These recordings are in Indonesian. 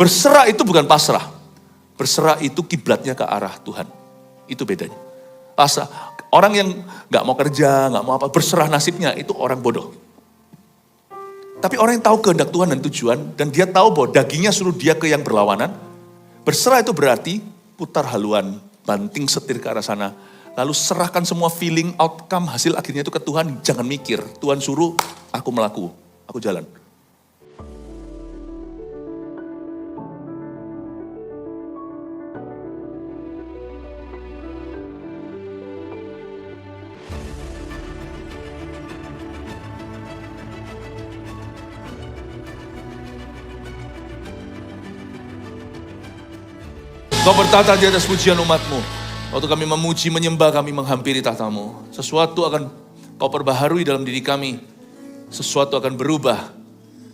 Berserah itu bukan pasrah. Berserah itu kiblatnya ke arah Tuhan. Itu bedanya. Pasrah. Orang yang gak mau kerja, gak mau apa, berserah nasibnya, itu orang bodoh. Tapi orang yang tahu kehendak Tuhan dan tujuan, dan dia tahu bahwa dagingnya suruh dia ke yang berlawanan, berserah itu berarti putar haluan, banting setir ke arah sana, lalu serahkan semua feeling, outcome, hasil akhirnya itu ke Tuhan, jangan mikir. Tuhan suruh, aku jalan. Kau bertata di atas pujian umatmu. Waktu kami memuji, menyembah, kami menghampiri tahtamu. Sesuatu akan kau perbaharui dalam diri kami. Sesuatu akan berubah.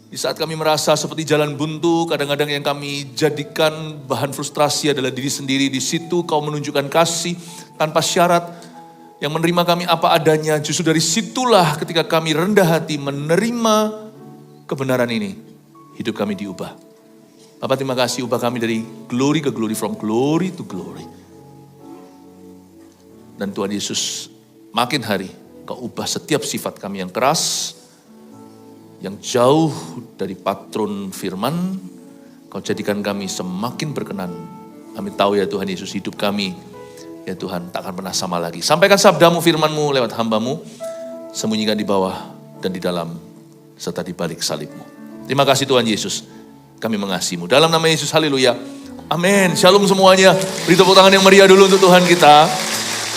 Di saat kami merasa seperti jalan buntu, kadang-kadang yang kami jadikan bahan frustrasi adalah diri sendiri. Di situ kau menunjukkan kasih tanpa syarat. Yang menerima kami apa adanya. Justru dari situlah ketika kami rendah hati menerima kebenaran ini. Hidup kami diubah. Bapak terima kasih, ubah kami dari glory ke glory, from glory to glory. Dan Tuhan Yesus, makin hari kau ubah setiap sifat kami yang keras, yang jauh dari patron firman, kau jadikan kami semakin berkenan. Kami tahu ya Tuhan Yesus, hidup kami, ya Tuhan, tak akan pernah sama lagi. Sampaikan sabdamu, firmanmu lewat hambamu, sembunyikan di bawah dan di dalam, serta di balik salibmu. Terima kasih Tuhan Yesus. Kami mengasihimu. Dalam nama Yesus, haleluya. Amin. Shalom semuanya. Beri tepuk tangan yang meriah dulu untuk Tuhan kita.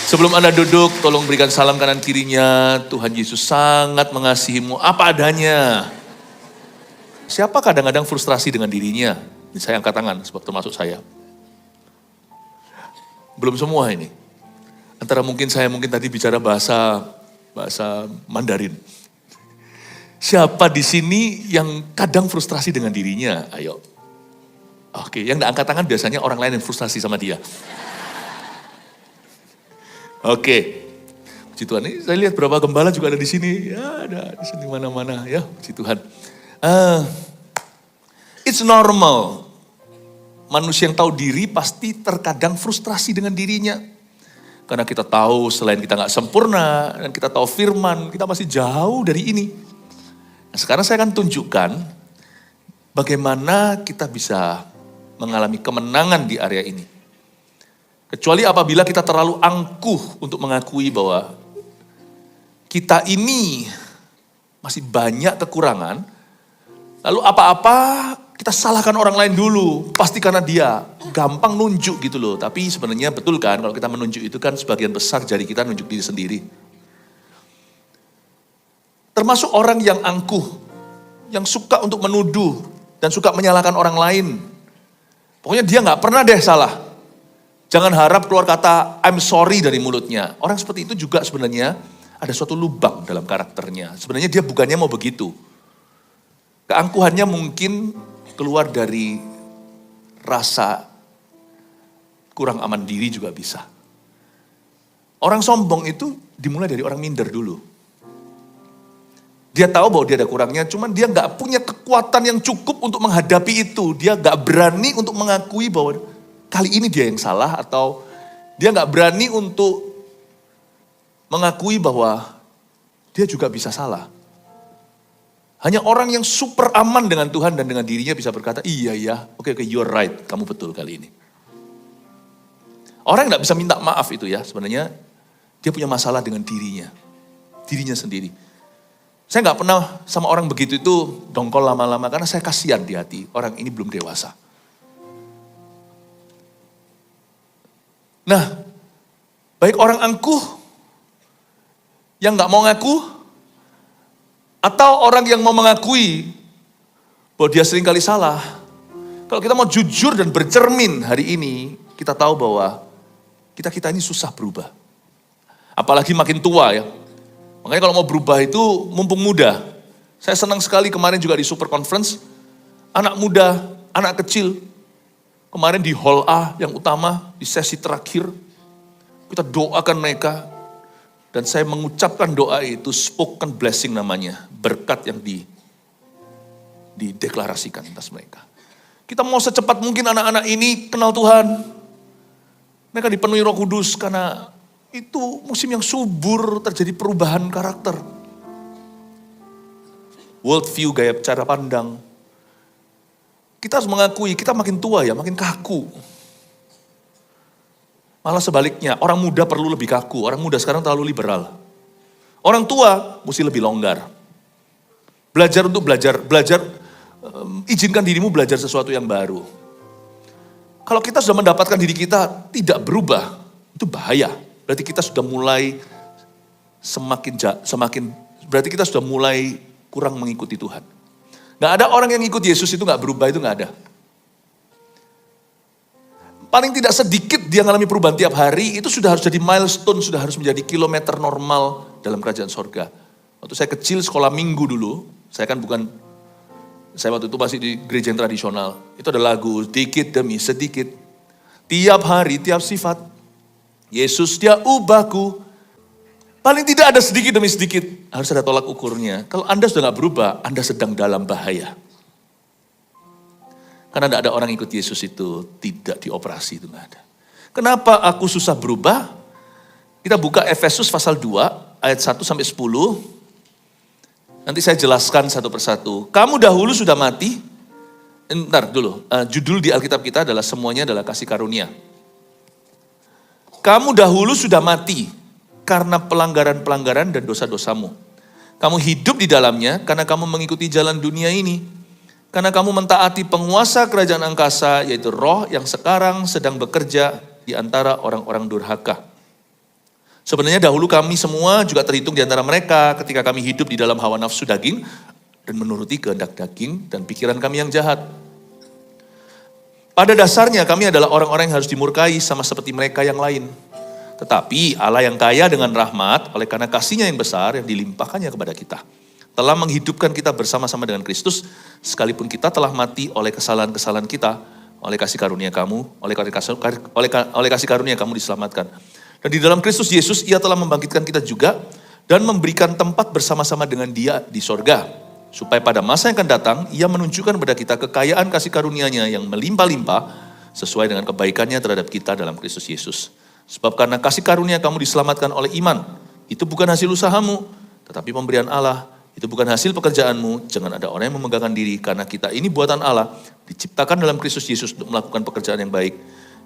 Sebelum Anda duduk, tolong berikan salam kanan kirinya. Tuhan Yesus sangat mengasihimu apa adanya. Siapa kadang-kadang frustrasi dengan dirinya? Ini saya angkat tangan, sebab termasuk saya. Belum semua ini. Antara mungkin tadi bicara bahasa Mandarin. Siapa di sini yang kadang frustrasi dengan dirinya? Ayo. Oke, yang angkat tangan biasanya orang lain yang frustrasi sama dia. Oke. Puji Tuhan, ini saya lihat berapa gembala juga ada di sini. Ya, ada di sini mana-mana ya, puji Tuhan. It's normal. Manusia yang tahu diri pasti terkadang frustrasi dengan dirinya. Karena kita tahu selain kita gak sempurna, dan kita tahu firman, kita masih jauh dari ini. Nah, sekarang saya akan tunjukkan bagaimana kita bisa mengalami kemenangan di area ini. Kecuali apabila kita terlalu angkuh untuk mengakui bahwa kita ini masih banyak kekurangan. Lalu apa-apa kita salahkan orang lain dulu. Pasti karena dia gampang nunjuk gitu loh. Tapi sebenarnya betul kan kalau kita menunjuk itu kan sebagian besar jari kita nunjuk diri sendiri. Termasuk orang yang angkuh, yang suka untuk menuduh dan suka menyalahkan orang lain. Pokoknya dia gak pernah deh salah. Jangan harap keluar kata I'm sorry dari mulutnya. Orang seperti itu juga sebenarnya ada suatu lubang dalam karakternya. Sebenarnya dia bukannya mau begitu. Keangkuhannya mungkin keluar dari rasa kurang aman diri juga bisa. Orang sombong itu dimulai dari orang minder dulu. Dia tahu bahwa dia ada kurangnya, cuman dia gak punya kekuatan yang cukup untuk menghadapi itu. Dia gak berani untuk mengakui bahwa kali ini dia yang salah, atau dia gak berani untuk mengakui bahwa dia juga bisa salah. Hanya orang yang super aman dengan Tuhan dan dengan dirinya bisa berkata, iya, oke, you're right, kamu betul kali ini. Orang yang gak bisa minta maaf itu ya, sebenarnya dia punya masalah dengan dirinya sendiri. Saya gak pernah sama orang begitu itu dongkol lama-lama karena saya kasihan di hati. Orang ini belum dewasa. Nah, baik orang angkuh yang gak mau ngaku, atau orang yang mau mengakui bahwa dia sering kali salah. Kalau kita mau jujur dan bercermin hari ini, kita tahu bahwa kita ini susah berubah. Apalagi makin tua ya. Makanya kalau mau berubah itu mumpung muda. Saya senang sekali kemarin juga di Super Conference. Anak muda, anak kecil. Kemarin di Hall A yang utama, di sesi terakhir. Kita doakan mereka. Dan saya mengucapkan doa itu spoken blessing namanya. Berkat yang dideklarasikan atas mereka. Kita mau secepat mungkin anak-anak ini kenal Tuhan. Mereka dipenuhi Roh Kudus karena itu musim yang subur, terjadi perubahan karakter. World view, gaya cara pandang. Kita harus mengakui, kita makin tua ya, makin kaku. Malah sebaliknya, orang muda perlu lebih kaku, orang muda sekarang terlalu liberal. Orang tua mesti lebih longgar. Belajar untuk belajar, izinkan dirimu belajar sesuatu yang baru. Kalau kita sudah mendapatkan diri kita tidak berubah, itu bahaya. Berarti kita sudah mulai berarti kita sudah mulai kurang mengikuti Tuhan. Gak ada orang yang ikut Yesus itu gak berubah, itu gak ada. Paling tidak sedikit dia mengalami perubahan tiap hari, itu sudah harus jadi milestone, sudah harus menjadi kilometer normal dalam kerajaan sorga. Waktu saya kecil sekolah minggu dulu, saya waktu itu masih di gereja yang tradisional. Itu ada lagu, sedikit demi sedikit. Tiap hari, tiap sifat. Yesus dia ubahku. Paling tidak ada sedikit demi sedikit. Harus ada tolak ukurnya. Kalau Anda sudah gak berubah, Anda sedang dalam bahaya. Karena tidak ada orang ikut Yesus itu tidak dioperasi, itu gak ada. Kenapa aku susah berubah? Kita buka Efesus pasal 2, ayat 1 sampai 10. Nanti saya jelaskan satu persatu. Kamu dahulu sudah mati. Ntar dulu, judul di Alkitab kita adalah semuanya adalah kasih karunia. Kamu dahulu sudah mati karena pelanggaran-pelanggaran dan dosa-dosamu. Kamu hidup di dalamnya karena kamu mengikuti jalan dunia ini. Karena kamu mentaati penguasa kerajaan angkasa, yaitu roh yang sekarang sedang bekerja di antara orang-orang durhaka. Sebenarnya dahulu kami semua juga terhitung di antara mereka ketika kami hidup di dalam hawa nafsu daging dan menuruti kehendak daging dan pikiran kami yang jahat. Pada dasarnya kami adalah orang-orang yang harus dimurkai sama seperti mereka yang lain. Tetapi Allah yang kaya dengan rahmat oleh karena kasih-Nya yang besar yang dilimpahkannya kepada kita, telah menghidupkan kita bersama-sama dengan Kristus, sekalipun kita telah mati oleh kesalahan-kesalahan kita, oleh kasih karunia kamu, oleh kasih karunia kamu diselamatkan. Dan di dalam Kristus Yesus, Ia telah membangkitkan kita juga dan memberikan tempat bersama-sama dengan Dia di sorga. Supaya pada masa yang akan datang, Ia menunjukkan kepada kita kekayaan kasih karunia-Nya yang melimpah-limpah sesuai dengan kebaikan-Nya terhadap kita dalam Kristus Yesus. Sebab karena kasih karunia kamu diselamatkan oleh iman. Itu bukan hasil usahamu, tetapi pemberian Allah. Itu bukan hasil pekerjaanmu. Jangan ada orang yang memegangkan diri, karena kita ini buatan Allah, diciptakan dalam Kristus Yesus untuk melakukan pekerjaan yang baik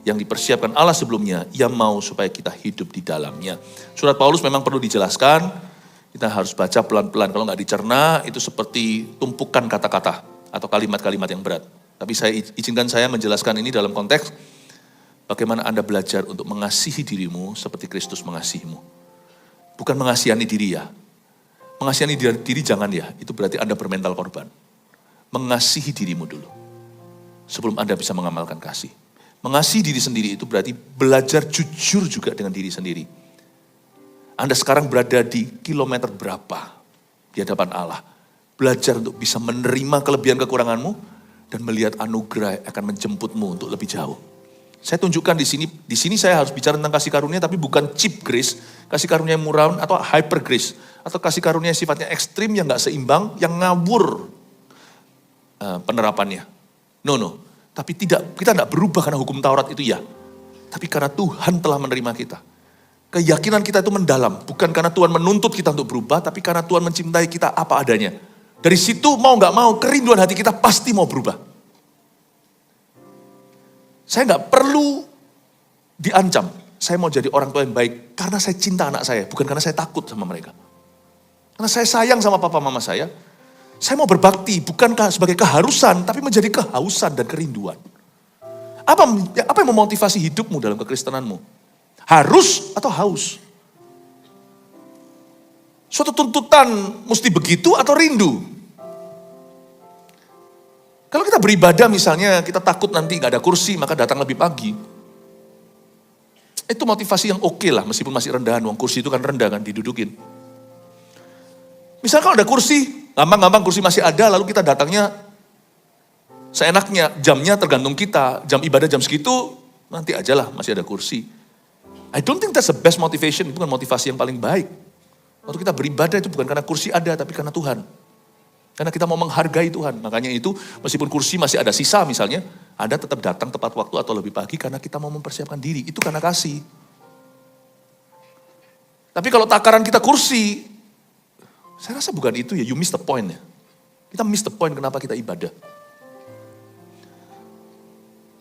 yang dipersiapkan Allah sebelumnya. Ia mau supaya kita hidup di dalamnya. Surat Paulus memang perlu dijelaskan. Kita harus baca pelan-pelan. Kalau nggak dicerna, itu seperti tumpukan kata-kata atau kalimat-kalimat yang berat. Tapi izinkan saya menjelaskan ini dalam konteks bagaimana Anda belajar untuk mengasihi dirimu seperti Kristus mengasihimu. Bukan mengasihani diri ya. Mengasihani diri jangan ya. Itu berarti Anda bermental korban. Mengasihi dirimu dulu. Sebelum Anda bisa mengamalkan kasih. Mengasihi diri sendiri itu berarti belajar jujur juga dengan diri sendiri. Anda sekarang berada di kilometer berapa di hadapan Allah. Belajar untuk bisa menerima kelebihan kekuranganmu dan melihat anugerah yang akan menjemputmu untuk lebih jauh. Saya tunjukkan di sini saya harus bicara tentang kasih karunia tapi bukan cheap grace, kasih karunia yang murah atau hyper grace, atau kasih karunia yang sifatnya ekstrim yang gak seimbang, yang ngawur penerapannya. No. Tapi kita tidak berubah karena hukum Taurat itu ya. Tapi karena Tuhan telah menerima kita. Keyakinan kita itu mendalam. Bukan karena Tuhan menuntut kita untuk berubah, tapi karena Tuhan mencintai kita apa adanya. Dari situ mau gak mau, kerinduan hati kita pasti mau berubah. Saya gak perlu diancam. Saya mau jadi orang tua yang baik karena saya cinta anak saya. Bukan karena saya takut sama mereka. Karena saya sayang sama papa mama saya. Saya mau berbakti bukan sebagai keharusan, tapi menjadi kehausan dan kerinduan. Apa yang memotivasi hidupmu dalam kekristenanmu? Harus atau haus? Suatu tuntutan mesti begitu atau rindu? Kalau kita beribadah misalnya, kita takut nanti gak ada kursi, maka datang lebih pagi. Itu motivasi yang oke lah, meskipun masih rendahan. Uang kursi itu kan rendah kan, didudukin. Misal kalau ada kursi, gampang-gampang kursi masih ada, lalu kita datangnya seenaknya, jamnya tergantung kita, jam ibadah jam segitu, nanti aja lah masih ada kursi. I don't think that's the best motivation, itu bukan motivasi yang paling baik. Waktu kita beribadah itu bukan karena kursi ada, tapi karena Tuhan. Karena kita mau menghargai Tuhan. Makanya itu meskipun kursi masih ada sisa misalnya, Anda tetap datang tepat waktu atau lebih pagi karena kita mau mempersiapkan diri. Itu karena kasih. Tapi kalau takaran kita kursi, saya rasa bukan itu ya, you miss the point ya. Kita miss the point kenapa kita ibadah.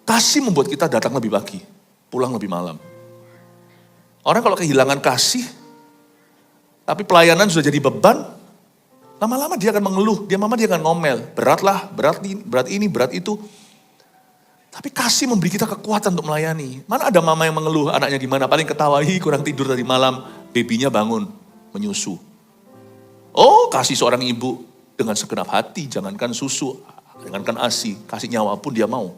Kasih membuat kita datang lebih pagi, pulang lebih malam. Orang kalau kehilangan kasih, tapi pelayanan sudah jadi beban, lama-lama dia akan mengeluh, dia akan ngomel. Beratlah, berat ini, berat itu. Tapi kasih memberi kita kekuatan untuk melayani. Mana ada mama yang mengeluh anaknya gimana, paling ketawa, kurang tidur tadi malam, babynya bangun, menyusu. Oh, kasih seorang ibu dengan segenap hati, jangankan susu, jangankan ASI, kasih nyawa pun dia mau.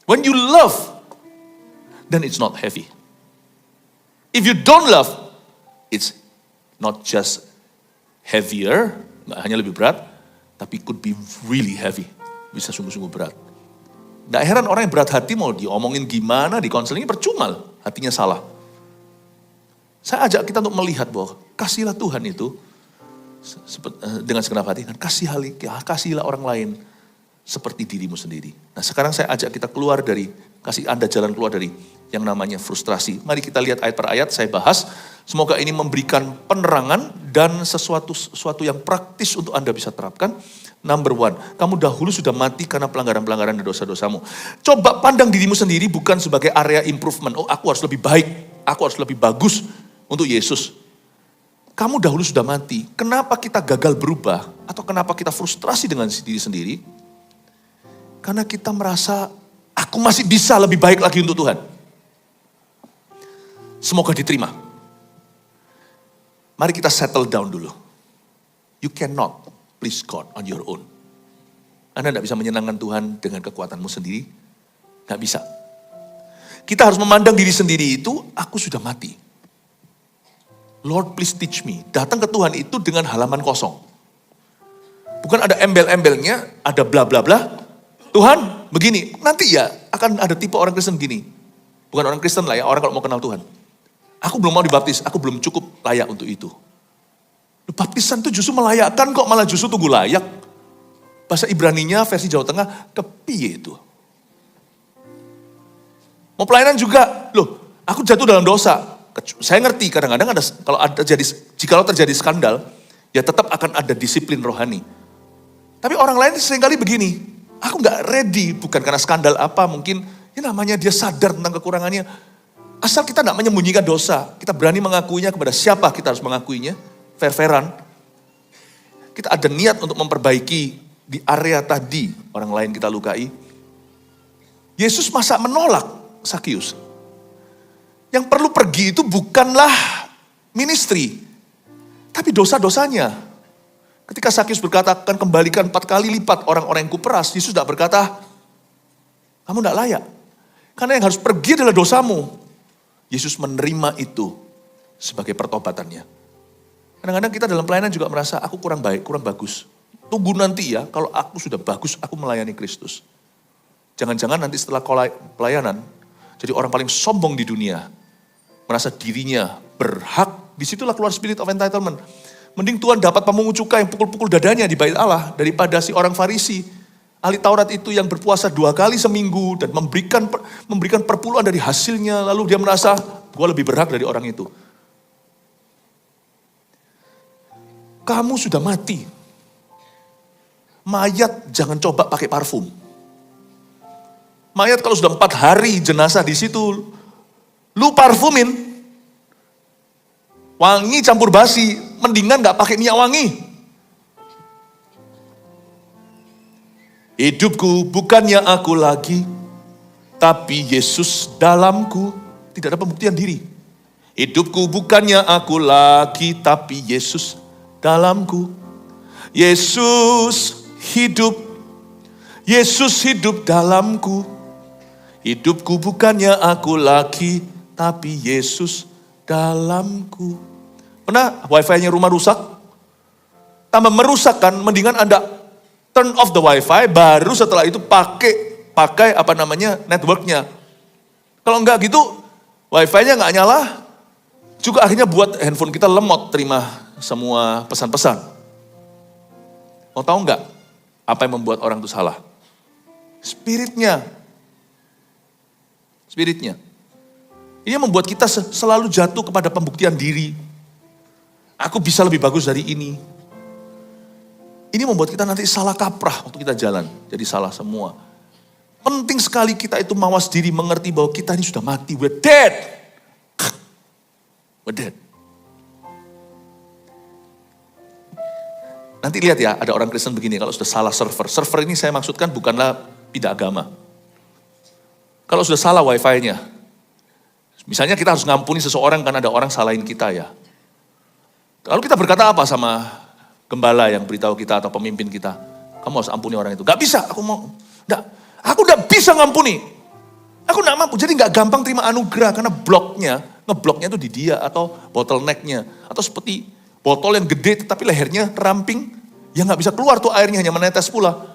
When you love, then it's not heavy. If you don't love, it's not just heavier, nggak hanya lebih berat, tapi could be really heavy. Bisa sungguh-sungguh berat. Nggak heran orang yang berat hati mau diomongin gimana, di konselingnya percuma, hatinya salah. Saya ajak kita untuk melihat bahwa kasihlah Tuhan itu dengan segenap hati, dan kasihilah orang lain seperti dirimu sendiri. Nah sekarang saya ajak kita keluar dari, kasih Anda jalan keluar dari yang namanya frustrasi. Mari kita lihat ayat per ayat, saya bahas. Semoga ini memberikan penerangan dan sesuatu yang praktis untuk Anda bisa terapkan. Number one, kamu dahulu sudah mati karena pelanggaran-pelanggaran dan dosa-dosamu. Coba pandang dirimu sendiri bukan sebagai area improvement. Oh, aku harus lebih baik, aku harus lebih bagus untuk Yesus. Kamu dahulu sudah mati. Kenapa kita gagal berubah? Atau kenapa kita frustrasi dengan diri sendiri? Karena kita merasa, aku masih bisa lebih baik lagi untuk Tuhan. Semoga diterima. Mari kita settle down dulu. You cannot please God on your own. Anda tidak bisa menyenangkan Tuhan dengan kekuatanmu sendiri. Tidak bisa. Kita harus memandang diri sendiri itu, aku sudah mati. Lord please teach me. Datang ke Tuhan itu dengan halaman kosong. Bukan ada embel-embelnya, ada bla bla bla. Tuhan begini, nanti ya akan ada tipe orang Kristen gini. Bukan orang Kristen lah ya, orang kalau mau kenal Tuhan. Aku belum mau dibaptis, aku belum cukup layak untuk itu. Baptisan itu justru melayakkan kok, malah justru tunggu layak. Bahasa Ibraninya versi Jawa Tengah, kepiye itu. Mau pelayanan juga, loh aku jatuh dalam dosa. Saya ngerti kadang-kadang ada, kalau terjadi skandal, ya tetap akan ada disiplin rohani. Tapi orang lain seringkali begini, aku gak ready, bukan karena skandal apa, mungkin ya namanya dia sadar tentang kekurangannya. Asal kita gak menyembunyikan dosa, kita berani mengakuinya kepada siapa kita harus mengakuinya, fair-fairan. Kita ada niat untuk memperbaiki di area tadi orang lain kita lukai. Yesus masa menolak Sakius. Yang perlu pergi itu bukanlah ministry, tapi dosa-dosanya. Ketika Sakius berkata, akan kembalikan 4 kali lipat orang-orang yang kuperas, Yesus tidak berkata, kamu tidak layak. Karena yang harus pergi adalah dosamu. Yesus menerima itu sebagai pertobatannya. Kadang-kadang kita dalam pelayanan juga merasa, aku kurang baik, kurang bagus. Tunggu nanti ya, kalau aku sudah bagus, aku melayani Kristus. Jangan-jangan nanti setelah pelayanan, jadi orang paling sombong di dunia. Merasa dirinya berhak, disitulah keluar spirit of entitlement. Mending Tuhan dapat pemungut cukai yang pukul-pukul dadanya di bait Allah, daripada si orang Farisi, ahli Taurat itu yang berpuasa 2 kali seminggu, dan memberikan perpuluhan dari hasilnya, lalu dia merasa, gue lebih berhak dari orang itu. Kamu sudah mati. Mayat jangan coba pakai parfum. Mayat kalau sudah 4 hari jenazah di situ, lu parfumin, wangi campur basi, mendingan gak pakai minyak wangi. Hidupku bukannya aku lagi, tapi Yesus dalamku. Tidak ada pembuktian diri. Hidupku bukannya aku lagi, tapi Yesus dalamku. Yesus hidup dalamku. Hidupku bukannya aku lagi, tapi Yesus dalamku. Pernah wifi-nya rumah rusak? Tambah merusakkan, mendingan Anda turn off the wifi, baru setelah itu pakai networknya. Kalau enggak gitu, wifi-nya enggak nyala, juga akhirnya buat handphone kita lemot terima semua pesan-pesan. Mau tahu nggak apa yang membuat orang itu salah? Spiritnya. Spiritnya. Ini yang membuat kita selalu jatuh kepada pembuktian diri. Aku bisa lebih bagus dari ini. Ini membuat kita nanti salah kaprah waktu kita jalan. Jadi salah semua. Penting sekali kita itu mawas diri, mengerti bahwa kita ini sudah mati. We're dead. We're dead. Nanti lihat ya, ada orang Kristen begini, kalau sudah salah server. Server ini saya maksudkan bukanlah pindah agama. Kalau sudah salah wifi-nya. Misalnya kita harus ngampuni seseorang karena ada orang salahin kita ya. Lalu kita berkata apa sama gembala yang beritahu kita atau pemimpin kita? Kamu harus ampuni orang itu. Gak bisa, aku udah bisa ngampuni. Aku gak mampu, jadi gak gampang terima anugerah karena ngebloknya itu di dia atau bottleneck-nya. Atau seperti botol yang gede tetapi lehernya ramping, ya gak bisa keluar tuh airnya, hanya menetes pula.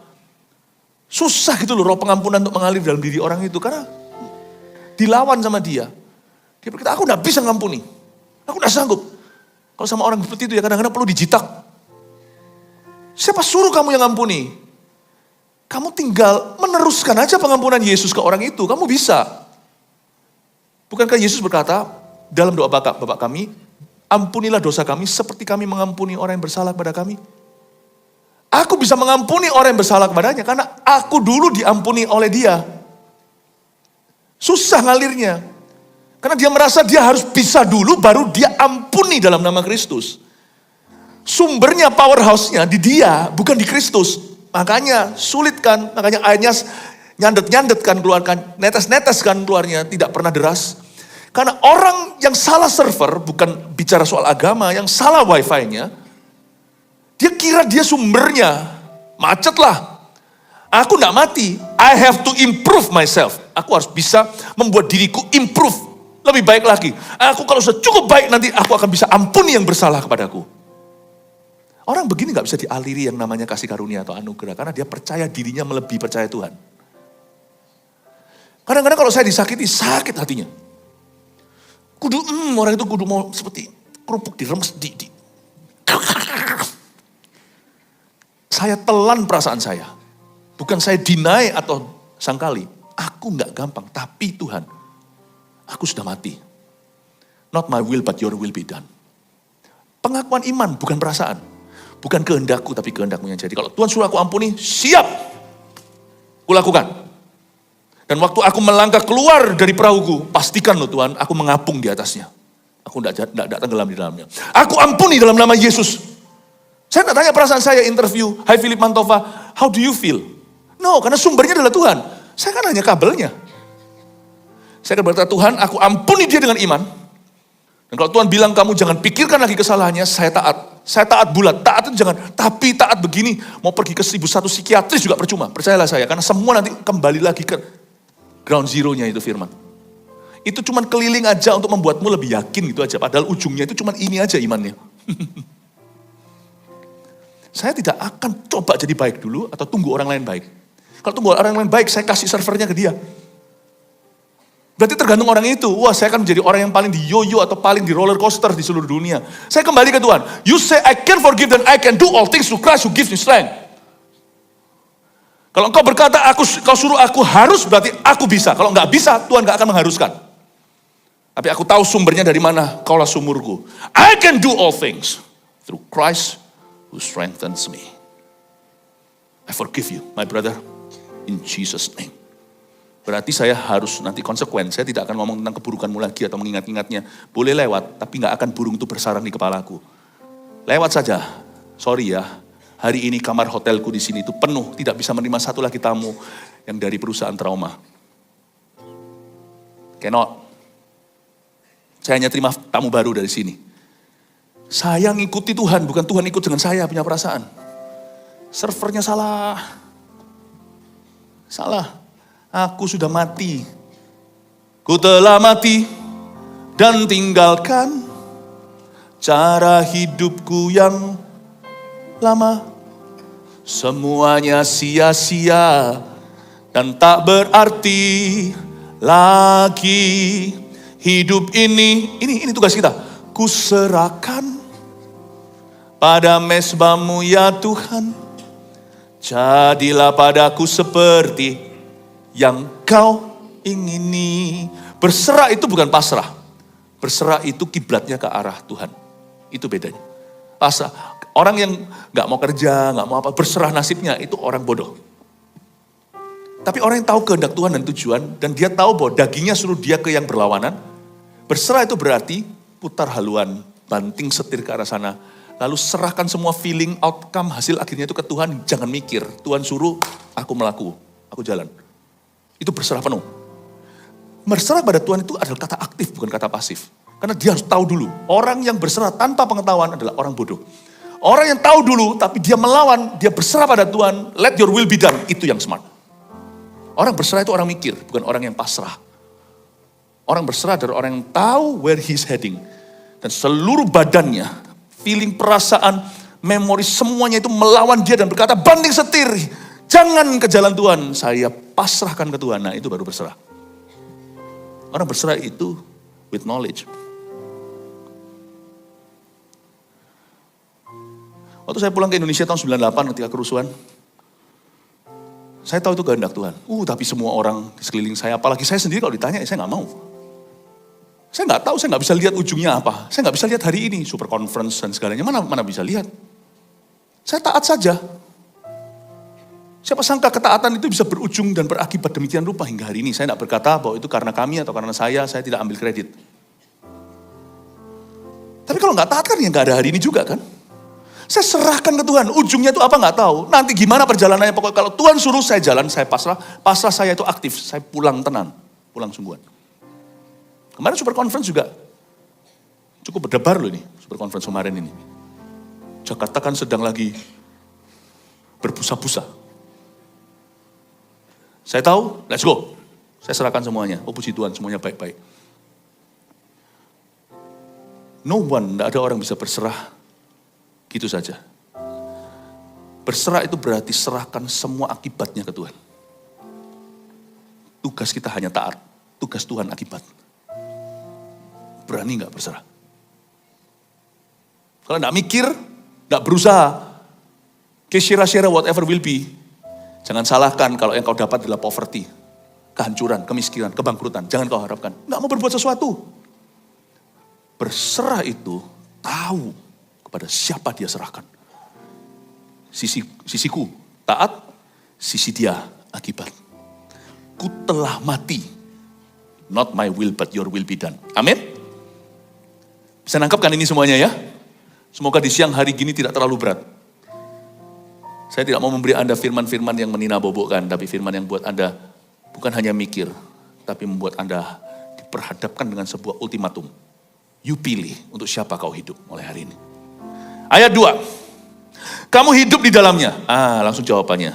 Susah gitu loh roh pengampunan untuk mengalir dalam diri orang itu karena dilawan sama dia. Dia berkata, aku gak bisa ngampuni, aku gak sanggup. Kalau sama orang seperti itu ya kadang-kadang perlu dijitak. Siapa suruh kamu yang ngampuni? Kamu tinggal meneruskan aja pengampunan Yesus ke orang itu, kamu bisa. Bukankah Yesus berkata dalam doa Bapa kami, ampunilah dosa kami seperti kami mengampuni orang yang bersalah kepada kami. Aku bisa mengampuni orang yang bersalah kepadanya karena aku dulu diampuni oleh dia. Susah ngalirnya. Karena dia merasa dia harus bisa dulu baru dia ampuni dalam nama Kristus. Sumbernya powerhouse-nya di dia, bukan di Kristus. Makanya sulit kan, makanya airnya nyandet-nyandet kan keluarkan, netes-netes kan keluarnya, tidak pernah deras. Karena orang yang salah server, bukan bicara soal agama, yang salah wifi-nya, dia kira dia sumbernya, macet lah. Aku gak mati, I have to improve myself. Aku harus bisa membuat diriku improve. Lebih baik lagi. Aku kalau sudah cukup baik nanti aku akan bisa ampuni yang bersalah kepadaku. Orang begini gak bisa dialiri yang namanya kasih karunia atau anugerah. Karena dia percaya dirinya melebihi percaya Tuhan. Kadang-kadang kalau saya disakiti, sakit hatinya. Orang itu kudu mau seperti kerupuk diremes di. Saya telan perasaan saya. Bukan saya deny atau sangkali. Aku gak gampang, tapi Tuhan, aku sudah mati. Not my will, but your will be done. Pengakuan iman, bukan perasaan. Bukan kehendakku, tapi kehendakmu yang jadi. Kalau Tuhan suruh aku ampuni, siap. Kulakukan. Dan waktu aku melangkah keluar dari perahuku, pastikan loh Tuhan, aku mengapung di atasnya. Aku tidak tenggelam di dalamnya. Aku ampuni dalam nama Yesus. Saya tidak tanya perasaan saya interview, Hai Philip Mantova, how do you feel? No, karena sumbernya adalah Tuhan. Saya kan hanya kabelnya. Saya akan berkata, Tuhan, aku ampuni dia dengan iman. Dan kalau Tuhan bilang kamu jangan pikirkan lagi kesalahannya, saya taat. Saya taat bulat, taat itu jangan, tapi taat begini, mau pergi ke 1001 psikiatris juga percuma. Percayalah saya, karena semua nanti kembali lagi ke ground zero-nya itu firman. Itu cuma keliling aja untuk membuatmu lebih yakin gitu aja. Padahal ujungnya itu cuma ini aja imannya. Saya tidak akan coba jadi baik dulu atau tunggu orang lain baik. Kalau tunggu orang lain baik, saya kasih servernya ke dia. Berarti tergantung orang itu. Wah, saya akan menjadi orang yang paling di yo-yo atau paling di roller coaster di seluruh dunia. Saya kembali ke Tuhan. You say I can forgive and I can do all things through Christ who gives me strength. Kalau engkau berkata kau suruh aku harus, berarti aku bisa. Kalau enggak bisa, Tuhan enggak akan mengharuskan. Tapi aku tahu sumbernya dari mana. Kaulah sumurku. I can do all things through Christ who strengthens me. I forgive you, my brother, in Jesus' name. Berarti saya harus nanti konsekuen. Saya tidak akan ngomong tentang keburukanmu lagi atau mengingat-ingatnya. Boleh lewat, tapi gak akan burung itu bersarang di kepalaku. Lewat saja. Sorry ya, hari ini kamar hotelku di sini itu penuh. Tidak bisa menerima satu lagi tamu yang dari perusahaan trauma. Cannot. Saya hanya terima tamu baru dari sini. Saya ngikuti Tuhan, bukan Tuhan ikut dengan saya punya perasaan. Servernya salah. Salah. Aku sudah mati. Ku telah mati dan tinggalkan cara hidupku yang lama. Semuanya sia-sia dan tak berarti lagi. Hidup ini tugas kita. Ku serahkan pada mezbamu ya Tuhan. Jadilah padaku seperti yang kau ingini. Berserah itu bukan pasrah. Berserah itu kiblatnya ke arah Tuhan. Itu bedanya. Pasrah, orang yang gak mau kerja, gak mau apa, berserah nasibnya, itu orang bodoh. Tapi orang yang tahu kehendak Tuhan dan tujuan, dan dia tahu bahwa dagingnya suruh dia ke yang berlawanan, berserah itu berarti putar haluan, banting setir ke arah sana, lalu serahkan semua feeling, outcome, hasil akhirnya itu ke Tuhan, jangan mikir. Tuhan suruh, aku jalan. Itu berserah penuh. Berserah pada Tuhan itu adalah kata aktif, bukan kata pasif. Karena dia harus tahu dulu, orang yang berserah tanpa pengetahuan adalah orang bodoh. Orang yang tahu dulu, tapi dia melawan, dia berserah pada Tuhan, let your will be done, itu yang smart. Orang berserah itu orang mikir, bukan orang yang pasrah. Orang berserah adalah orang yang tahu where he's heading. Dan seluruh badannya, feeling, perasaan, memori, semuanya itu melawan dia dan berkata, banting setir, jangan ke jalan Tuhan, saya pasrahkan ke Tuhan. Nah itu baru berserah. Orang berserah itu with knowledge. Waktu saya pulang ke Indonesia tahun 98 ketika kerusuhan, saya tahu itu kehendak Tuhan. Tapi semua orang di sekeliling saya, apalagi saya sendiri kalau ditanya, saya nggak mau. Saya nggak tahu, saya nggak bisa lihat ujungnya apa. Saya nggak bisa lihat hari ini, super conference dan segalanya, mana bisa lihat. Saya taat saja. Siapa sangka ketaatan itu bisa berujung dan berakibat demikian rupa hingga hari ini. Saya tidak berkata bahwa itu karena kami atau karena saya tidak ambil kredit. Tapi kalau nggak taat kan ya nggak ada hari ini juga kan. Saya serahkan ke Tuhan, ujungnya itu apa nggak tahu. Nanti gimana perjalanannya, pokoknya kalau Tuhan suruh saya jalan, saya pasrah. Pasrah saya itu aktif, saya pulang tenang, pulang sungguhan. Kemarin super conference juga cukup berdebar loh ini, super conference kemarin ini. Jakarta kan sedang lagi berbusa-busa. Saya tahu, let's go. Saya serahkan semuanya, puji Tuhan, semuanya baik-baik. No one, tidak ada orang bisa berserah gitu saja. Berserah itu berarti serahkan semua akibatnya ke Tuhan. Tugas kita hanya taat, tugas Tuhan akibat. Berani gak berserah? Kalau gak mikir, gak berusaha, kira-kira whatever will be, jangan salahkan kalau yang kau dapat adalah poverty, kehancuran, kemiskinan, kebangkrutan. Jangan kau harapkan. Gak mau berbuat sesuatu. Berserah itu tahu kepada siapa dia serahkan. Sisiku taat, sisi dia akibat. Ku telah mati. Not my will but your will be done. Amin. Bisa nangkapkan ini semuanya ya? Semoga di siang hari gini tidak terlalu berat. Saya tidak mau memberi Anda firman-firman yang menina-bobokkan, tapi firman yang buat Anda bukan hanya mikir, tapi membuat Anda diperhadapkan dengan sebuah ultimatum. You pilih untuk siapa kau hidup mulai hari ini. Ayat 2. Kamu hidup di dalamnya. Langsung jawabannya.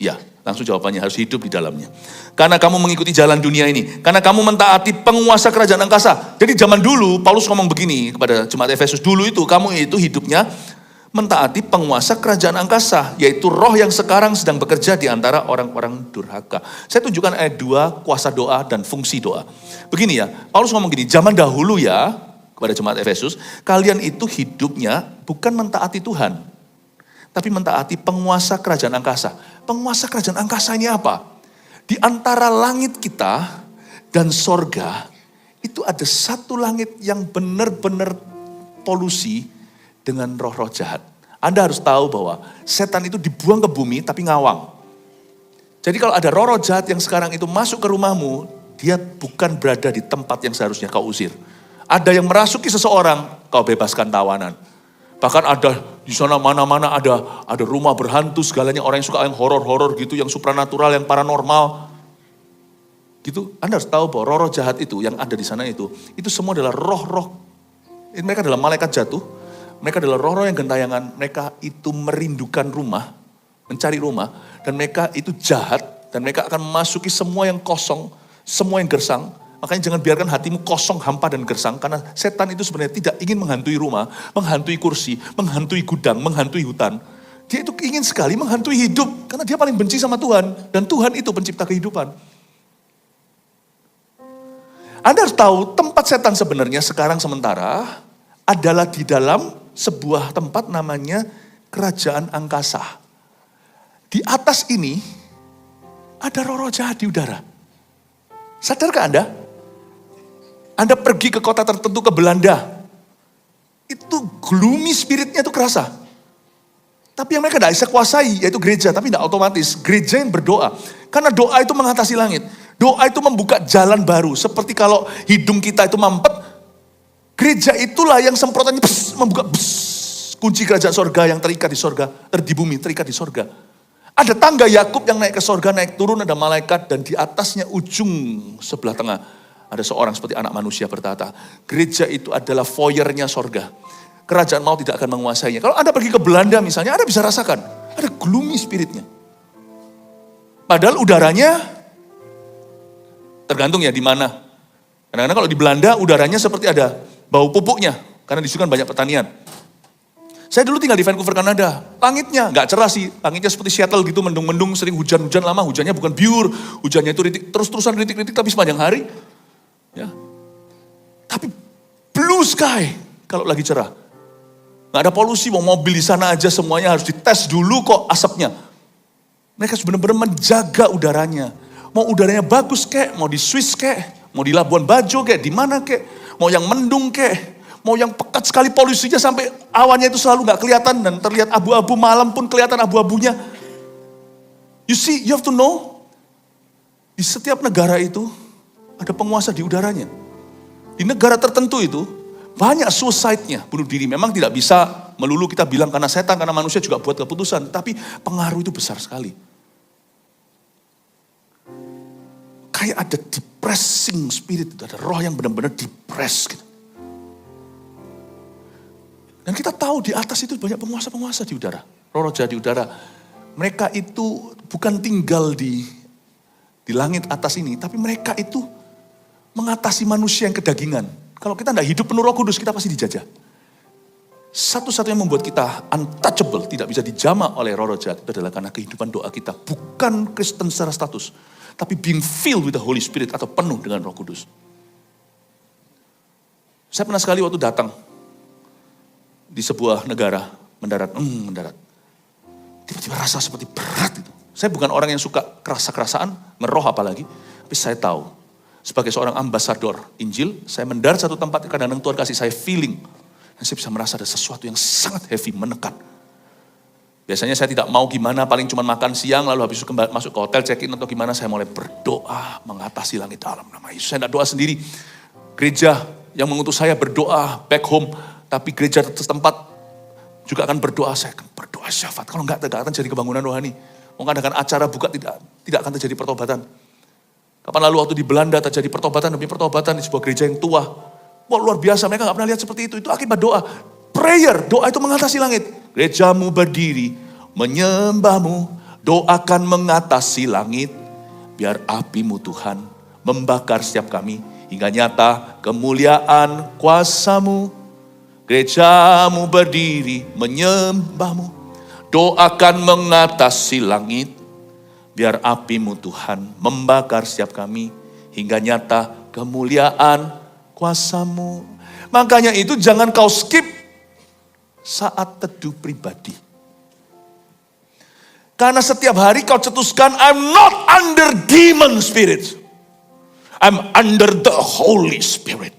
Ya, langsung jawabannya harus hidup di dalamnya. Karena kamu mengikuti jalan dunia ini. Karena kamu mentaati penguasa kerajaan angkasa. Jadi zaman dulu Paulus ngomong begini kepada jemaat Efesus. Dulu itu kamu itu hidupnya mentaati penguasa kerajaan angkasa. Yaitu roh yang sekarang sedang bekerja di antara orang-orang durhaka. Saya tunjukkan ayat 2, kuasa doa dan fungsi doa. Begini ya, Paulus ngomong gini, zaman dahulu ya, kepada jemaat Efesus, kalian itu hidupnya bukan mentaati Tuhan, tapi mentaati penguasa kerajaan angkasa. Penguasa kerajaan angkasa ini apa? Di antara langit kita dan sorga, itu ada satu langit yang benar-benar polusi dengan roh-roh jahat. Anda harus tahu bahwa setan itu dibuang ke bumi tapi ngawang. Jadi kalau ada roh-roh jahat yang sekarang itu masuk ke rumahmu, dia bukan berada di tempat yang seharusnya kau usir. Ada yang merasuki seseorang, kau bebaskan tawanan. Bahkan ada di sana mana-mana ada rumah berhantu segalanya, orang yang suka yang horor-horor gitu, yang supranatural, yang paranormal. Gitu, Anda harus tahu bahwa roh-roh jahat itu yang ada di sana itu semua adalah roh-roh. Mereka adalah malaikat jatuh, mereka adalah roh-roh yang gentayangan, mereka itu merindukan rumah, mencari rumah, dan mereka itu jahat, dan mereka akan memasuki semua yang kosong, semua yang gersang. Makanya jangan biarkan hatimu kosong, hampa dan gersang. Karena setan itu sebenarnya tidak ingin menghantui rumah, menghantui kursi, menghantui gudang, menghantui hutan. Dia itu ingin sekali menghantui hidup. Karena dia paling benci sama Tuhan. Dan Tuhan itu pencipta kehidupan. Anda harus tahu tempat setan sebenarnya sekarang sementara adalah di dalam sebuah tempat namanya kerajaan angkasa. Di atas ini ada roh-roh jahat di udara. Sadarkah Anda? Anda pergi ke kota tertentu, ke Belanda. Itu gloomy spiritnya itu kerasa. Tapi yang mereka tidak bisa kuasai, yaitu gereja. Tapi tidak otomatis, gereja yang berdoa. Karena doa itu mengatasi langit. Doa itu membuka jalan baru. Seperti kalau hidung kita itu mampet, gereja itulah yang semprotannya membuka kunci kerajaan sorga yang terikat di sorga, di bumi, terikat di sorga. Ada tangga Yakub yang naik ke sorga, naik turun, ada malaikat, dan di atasnya ujung sebelah tengah ada seorang seperti anak manusia bertata. Gereja itu adalah foyernya sorga. Kerajaan maut tidak akan menguasainya. Kalau Anda pergi ke Belanda misalnya, Anda bisa rasakan. Ada gloomy spiritnya. Padahal udaranya, tergantung ya di mana. Kadang-kadang kalau di Belanda udaranya seperti ada bau pupuknya. Karena di situ kan banyak pertanian. Saya dulu tinggal di Vancouver, Kanada. Langitnya nggak cerah sih. Langitnya seperti Seattle gitu, mendung-mendung, sering hujan-hujan lama. Hujannya bukan biur. Hujannya itu terus-terusan rintik-rintik tapi sepanjang hari. Ya. Tapi blue sky kalau lagi cerah. Nggak ada polusi, mau mobil di sana aja semuanya harus dites dulu kok asapnya. Mereka benar-benar menjaga udaranya. Mau udaranya bagus kek, mau di Swiss kek, mau di Labuan Bajo kek, di mana kek, mau yang mendung kek, mau yang pekat sekali polusinya sampai awannya itu selalu nggak kelihatan dan terlihat abu-abu, malam pun kelihatan abu-abunya. You see, you have to know, di setiap negara itu ada penguasa di udaranya. Di negara tertentu itu banyak suicide-nya, bunuh diri. Memang tidak bisa melulu kita bilang karena setan, karena manusia juga buat keputusan. Tapi pengaruh itu besar sekali. Kayak ada depressing spirit, ada roh yang benar-benar depressed gitu. Dan kita tahu di atas itu banyak penguasa-penguasa di udara. Roh-roh jahat di udara. Mereka itu bukan tinggal di langit atas ini, tapi mereka itu mengatasi manusia yang kedagingan. Kalau kita tidak hidup penuh Roh Kudus, kita pasti dijajah. Satu-satunya yang membuat kita untouchable, tidak bisa dijamah oleh roh-roh jahat, itu adalah karena kehidupan doa kita. Bukan Kristen secara status, tapi being filled with the Holy Spirit atau penuh dengan Roh Kudus. Saya pernah sekali waktu datang di sebuah negara, mendarat. Tiba-tiba rasa seperti berat itu. Saya bukan orang yang suka kerasa-kerasaan, ngeroh apalagi, tapi saya tahu. Sebagai seorang ambasador Injil, saya mendarat satu tempat, kadang-kadang Tuhan kasih saya feeling. Dan saya bisa merasa ada sesuatu yang sangat heavy, menekan. Biasanya saya tidak mau gimana, paling cuma makan siang, lalu habis itu masuk ke hotel, check-in atau gimana, saya mulai berdoa, mengatasi langit dalam nama Yesus. Saya tidak doa sendiri. Gereja yang mengutus saya berdoa back home, tapi gereja setempat juga akan berdoa. Saya akan berdoa syafaat. Kalau enggak akan jadi kebangunan rohani. Mengadakan acara buka tidak akan terjadi pertobatan. Kapan lalu waktu di Belanda terjadi pertobatan demi pertobatan di sebuah gereja yang tua. Wah luar biasa, mereka gak pernah lihat seperti itu. Itu akibat doa. Prayer, doa itu mengatasi langit. Gerejamu berdiri, menyembahmu, doakan mengatasi langit. Biar apimu Tuhan membakar setiap kami. Hingga nyata kemuliaan kuasamu. Gerejamu berdiri, menyembahmu, doakan mengatasi langit. Biar apimu Tuhan membakar setiap kami hingga nyata kemuliaan kuasamu. Makanya itu jangan kau skip saat teduh pribadi. Karena setiap hari kau cetuskan, I'm not under demon spirit. I'm under the Holy Spirit.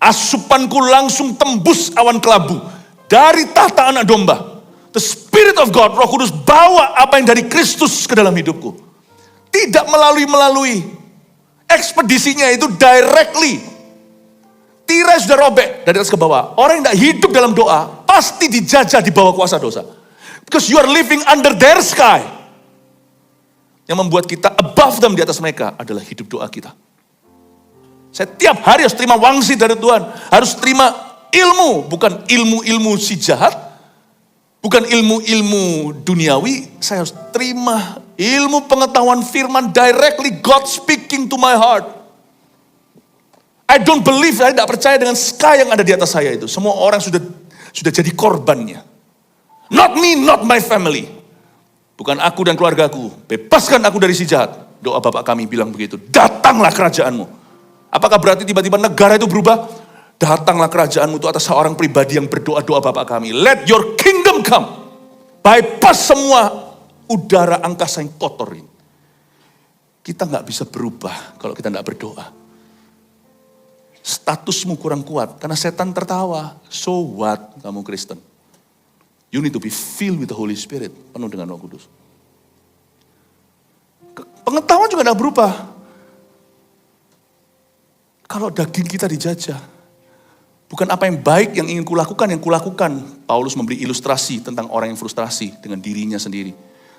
Asupanku langsung tembus awan kelabu dari tahta anak domba. The Spirit of God, Roh Kudus bawa apa yang dari Kristus ke dalam hidupku. Tidak melalui ekspedisinya itu directly. Tirai sudah robek dari atas ke bawah. Orang yang tidak hidup dalam doa pasti dijajah di bawah kuasa dosa. Because you are living under their sky. Yang membuat kita above them, di atas mereka adalah hidup doa kita. Saya tiap hari harus terima wangsit dari Tuhan. Harus terima ilmu, bukan ilmu-ilmu si jahat. Bukan ilmu-ilmu duniawi, saya harus terima ilmu pengetahuan firman directly God speaking to my heart. I don't believe, saya tidak percaya dengan sky yang ada di atas saya itu. Semua orang sudah jadi korbannya. Not me, not my family. Bukan aku dan keluargaku. Bebaskan aku dari si jahat. Doa Bapak kami bilang begitu. Datanglah kerajaanmu. Apakah berarti tiba-tiba negara itu berubah? Datanglah kerajaanmu itu atas seorang pribadi yang berdoa-doa Bapak kami. Let your kingdom bungkam, bypass semua udara angkasa yang kotor ini. Kita nggak bisa berubah kalau kita nggak berdoa. Statusmu kurang kuat karena setan tertawa. So what kamu Kristen? You need to be filled with the Holy Spirit, penuh dengan Roh Kudus. Pengetahuan juga tidak berubah. Kalau daging kita dijajah, bukan apa yang baik yang ingin kulakukan, yang kulakukan. Paulus memberi ilustrasi tentang orang yang frustrasi dengan dirinya sendiri.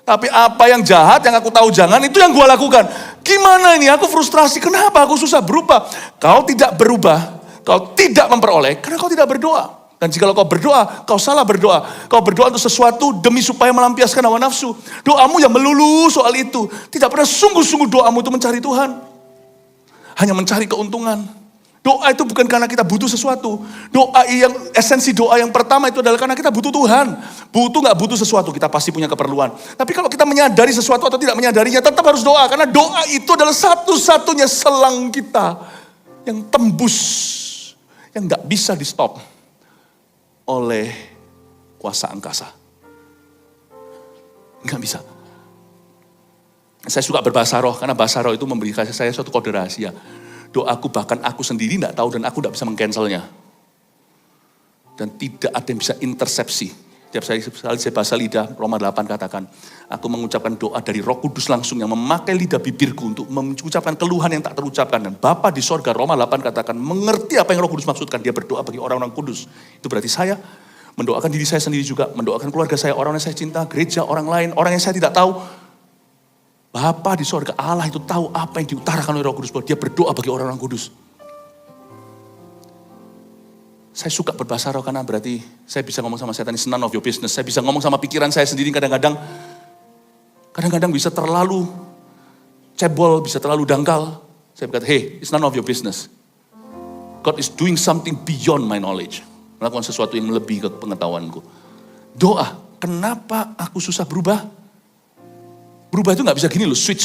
Tapi apa yang jahat, yang aku tahu jangan, itu yang gue lakukan. Gimana ini, aku frustrasi, kenapa aku susah berubah? Kau tidak berubah, kau tidak memperoleh, karena kau tidak berdoa. Dan jika kau berdoa, kau salah berdoa. Kau berdoa untuk sesuatu demi supaya melampiaskan hawa nafsu. Doamu yang melulu soal itu. Tidak pernah sungguh-sungguh doamu itu mencari Tuhan. Hanya mencari keuntungan. Doa itu bukan karena kita butuh sesuatu. Esensi doa yang pertama itu adalah karena kita butuh Tuhan. Gak butuh sesuatu, kita pasti punya keperluan. Tapi kalau kita menyadari sesuatu atau tidak menyadarinya, tetap harus doa. Karena doa itu adalah satu-satunya selang kita yang tembus. Yang gak bisa di stop oleh kuasa angkasa. Enggak bisa. Saya suka berbahasa roh, karena bahasa roh itu memberi saya suatu kode rahasia. Doaku bahkan aku sendiri enggak tahu dan aku enggak bisa mengcancelnya. Dan tidak ada yang bisa intersepsi. Setiap kali saya bahasa lidah, Roma 8 katakan, aku mengucapkan doa dari Roh Kudus langsung yang memakai lidah bibirku untuk mengucapkan keluhan yang tak terucapkan. Dan Bapa di sorga, Roma 8 katakan, mengerti apa yang Roh Kudus maksudkan. Dia berdoa bagi orang-orang kudus. Itu berarti saya mendoakan diri saya sendiri juga, mendoakan keluarga saya, orang yang saya cinta, gereja, orang lain, orang yang saya tidak tahu. Bapa di sorga, Allah itu tahu apa yang diutarakan oleh Roh Kudus. Dia berdoa bagi orang-orang kudus. Saya suka berbahasa roh karena berarti saya bisa ngomong sama setan, it's none of your business. Saya bisa ngomong sama pikiran saya sendiri kadang-kadang bisa terlalu cebol, bisa terlalu dangkal. Saya berkata, hey, it's none of your business. God is doing something beyond my knowledge. Melakukan sesuatu yang lebih ke pengetahuanku. Doa, kenapa aku susah berubah? Berubah itu gak bisa gini loh, switch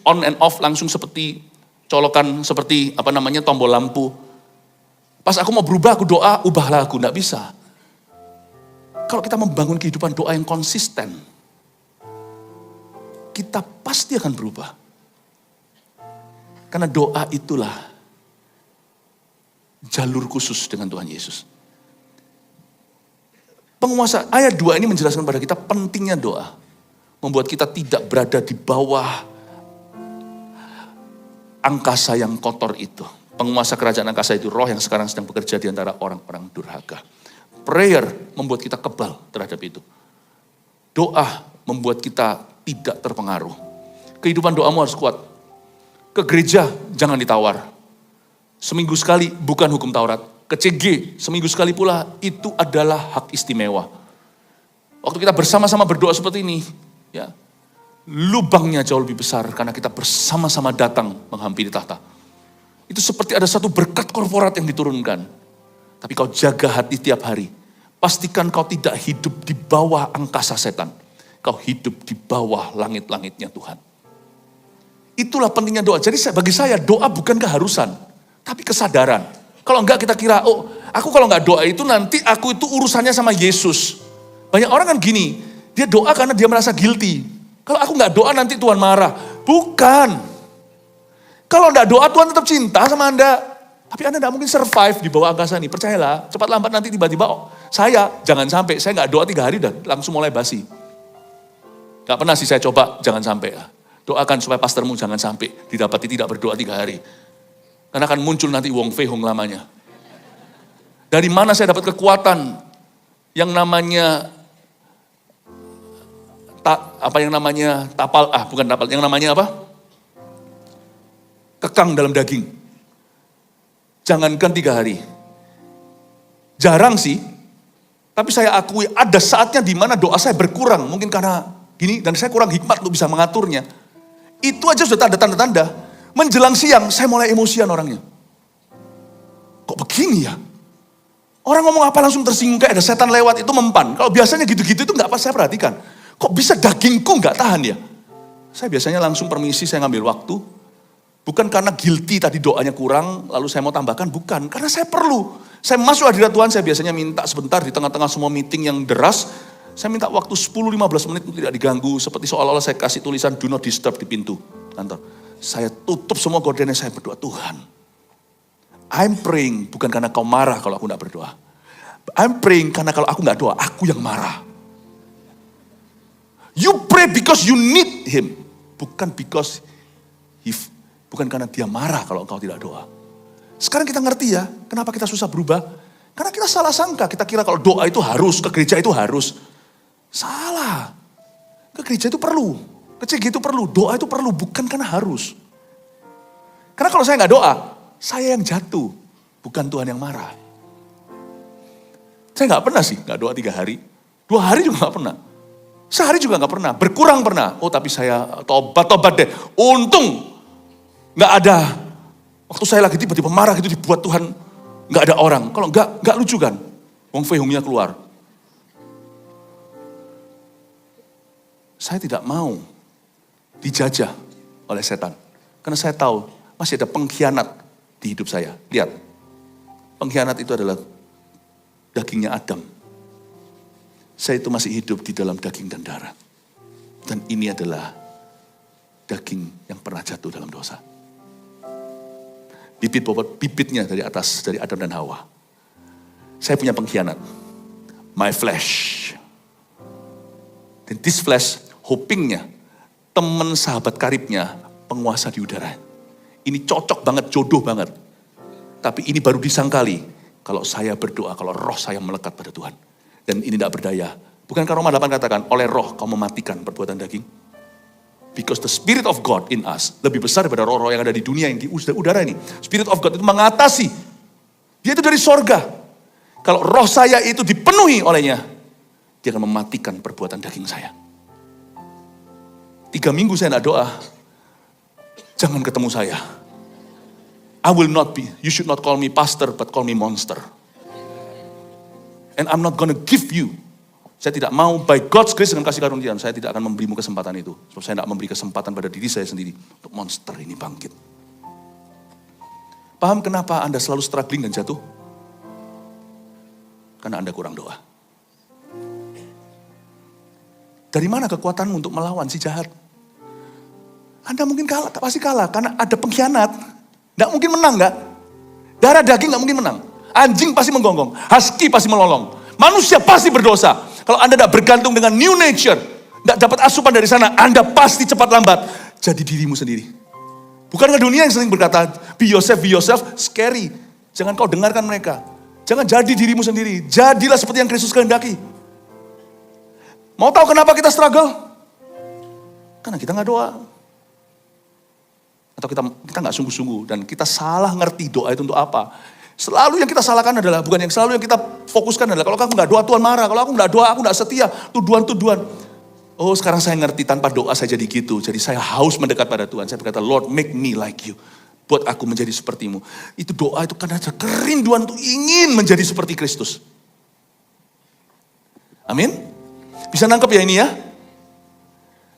on and off langsung seperti colokan, seperti tombol lampu. Pas aku mau berubah, aku doa, ubahlah aku. Nggak bisa. Kalau kita membangun kehidupan doa yang konsisten, kita pasti akan berubah. Karena doa itulah jalur khusus dengan Tuhan Yesus. Penguasa, ayat 2 ini menjelaskan pada kita pentingnya doa. Membuat kita tidak berada di bawah angkasa yang kotor itu. Penguasa kerajaan angkasa itu roh yang sekarang sedang bekerja di antara orang-orang durhaka. Prayer membuat kita kebal terhadap itu. Doa membuat kita tidak terpengaruh. Kehidupan doamu harus kuat. Ke gereja jangan ditawar. Seminggu sekali bukan hukum Taurat. Ke CG seminggu sekali pula itu adalah hak istimewa. Waktu kita bersama-sama berdoa seperti ini, ya, lubangnya jauh lebih besar karena kita bersama-sama datang menghampiri tahta. Itu seperti ada satu berkat korporat yang diturunkan. Tapi kau jaga hati tiap hari. Pastikan kau tidak hidup di bawah angkasa setan. Kau hidup di bawah langit-langitnya Tuhan. Itulah pentingnya doa. Jadi bagi saya doa bukan keharusan. Tapi kesadaran. Kalau enggak kita kira, oh aku kalau enggak doa itu nanti aku itu urusannya sama Yesus. Banyak orang kan gini. Dia doa karena dia merasa guilty. Kalau aku enggak doa nanti Tuhan marah. Bukan. Kalau enggak doa, Tuhan tetap cinta sama Anda. Tapi Anda enggak mungkin survive di bawah angkasa ini. Percayalah, cepat lambat nanti tiba-tiba, jangan sampai. Saya enggak doa 3 hari dan langsung mulai basi. Enggak pernah sih saya coba, jangan sampai. Doakan supaya pastormu jangan sampai didapati tidak berdoa 3 hari. Karena akan muncul nanti Wong Fei Hong lamanya. Dari mana saya dapat kekuatan yang namanya kekang dalam daging. Jangankan 3 hari. Jarang sih. Tapi saya akui ada saatnya di mana doa saya berkurang. Mungkin karena gini, dan saya kurang hikmat untuk bisa mengaturnya. Itu aja sudah ada tanda-tanda. Menjelang siang, saya mulai emosian orangnya. Kok begini ya? Orang ngomong apa langsung tersinggung, kayak ada setan lewat itu mempan. Kalau biasanya gitu-gitu itu nggak pas saya perhatikan. Kok bisa dagingku nggak tahan ya? Saya biasanya langsung permisi, saya ngambil waktu. Bukan karena guilty tadi doanya kurang, lalu saya mau tambahkan, bukan. Karena saya perlu. Saya masuk hadirat Tuhan, saya biasanya minta sebentar di tengah-tengah semua meeting yang deras. Saya minta waktu 10-15 menit untuk tidak diganggu. Seperti seolah-olah saya kasih tulisan do not disturb di pintu kantor. Saya tutup semua gordennya, saya berdoa, Tuhan, I'm praying bukan karena kau marah kalau aku tidak berdoa. I'm praying karena kalau aku nggak doa, aku yang marah. You pray because you need him. Bukan because bukan karena dia marah kalau engkau tidak doa. Sekarang kita ngerti ya, kenapa kita susah berubah? Karena kita salah sangka, kita kira kalau doa itu harus, ke gereja itu harus. Salah. Ke gereja itu perlu, ke CG itu perlu, doa itu perlu, bukan karena harus. Karena kalau saya nggak doa, saya yang jatuh, bukan Tuhan yang marah. Saya nggak pernah sih, nggak doa 3 hari. 2 hari juga nggak pernah. Sehari juga nggak pernah, berkurang pernah. Oh tapi saya tobat deh. Untung nggak ada. Waktu saya lagi tiba-tiba marah gitu dibuat Tuhan nggak ada orang. Kalau nggak lucu kan. Wong Fehungnya keluar. Saya tidak mau dijajah oleh setan. Karena saya tahu masih ada pengkhianat di hidup saya. Lihat, pengkhianat itu adalah dagingnya Adam. Saya itu masih hidup di dalam daging dan darah. Dan ini adalah daging yang pernah jatuh dalam dosa. Bibitnya dari atas, dari Adam dan Hawa. Saya punya pengkhianat. My flesh. Dan this flesh, hopingnya, teman sahabat karibnya, penguasa di udara. Ini cocok banget, jodoh banget. Tapi ini baru disangkali kalau saya berdoa, kalau roh saya melekat pada Tuhan. Dan ini tidak berdaya. Bukankah Roma 8 katakan, oleh roh kau mematikan perbuatan daging? Because the Spirit of God in us, lebih besar daripada roh-roh yang ada di dunia, yang di udara ini. Spirit of God itu mengatasi. Dia itu dari sorga. Kalau roh saya itu dipenuhi olehnya, dia akan mematikan perbuatan daging saya. 3 minggu saya tidak doa. Jangan ketemu saya. I will not be, you should not call me pastor, but call me monster. And I'm not gonna give you. Saya tidak mau, by God's grace dengan kasih karunia, saya tidak akan memberimu kesempatan itu. Sebab saya tidak memberi kesempatan pada diri saya sendiri. Untuk monster ini bangkit. Paham kenapa Anda selalu struggling dan jatuh? Karena Anda kurang doa. Dari mana kekuatanmu untuk melawan si jahat? Anda mungkin kalah, pasti kalah. Karena ada pengkhianat. Tidak mungkin menang, enggak? Darah daging tidak mungkin menang. Anjing pasti menggonggong. Husky pasti melolong. Manusia pasti berdosa. Kalau Anda tidak bergantung dengan new nature, tidak dapat asupan dari sana, Anda pasti cepat lambat jadi dirimu sendiri. Bukankah dunia yang sering berkata, be yourself, scary. Jangan kau dengarkan mereka. Jangan jadi dirimu sendiri. Jadilah seperti yang Kristus kehendaki. Mau tahu kenapa kita struggle? Karena kita nggak doa. Atau kita nggak sungguh-sungguh. Dan kita salah ngerti doa itu untuk apa. Selalu yang kita salahkan adalah, bukan yang selalu yang kita fokuskan adalah, kalau aku nggak doa Tuhan marah, kalau aku nggak doa aku nggak setia, tuduhan. Oh sekarang saya ngerti, tanpa doa saya jadi gitu. Jadi saya haus mendekat pada Tuhan. Saya berkata, Lord make me like you. Buat aku menjadi sepertimu. Itu doa itu karena ada kerinduan untuk ingin menjadi seperti Kristus. Amin. Bisa nangkep ya ini ya?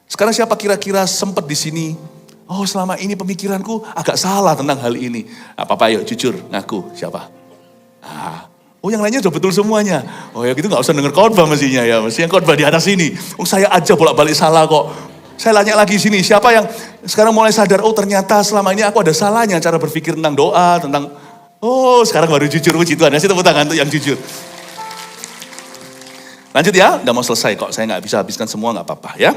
Sekarang siapa kira-kira sempat di sini? Oh selama ini pemikiranku agak salah tentang hal ini. Apa-apa yuk jujur ngaku siapa? Oh yang lainnya udah betul semuanya. Oh ya gitu gak usah denger khotbah mestinya ya. Mestinya khotbah di atas ini. Oh saya aja bolak-balik salah kok. Saya tanya lagi sini siapa yang sekarang mulai sadar. Oh ternyata selama ini aku ada salahnya cara berpikir tentang doa. Tentang oh sekarang baru jujur. Puji Tuhan. Saya tepuk tangan untuk yang jujur. Lanjut ya. Udah mau selesai kok. Saya gak bisa habiskan semua gak apa-apa ya.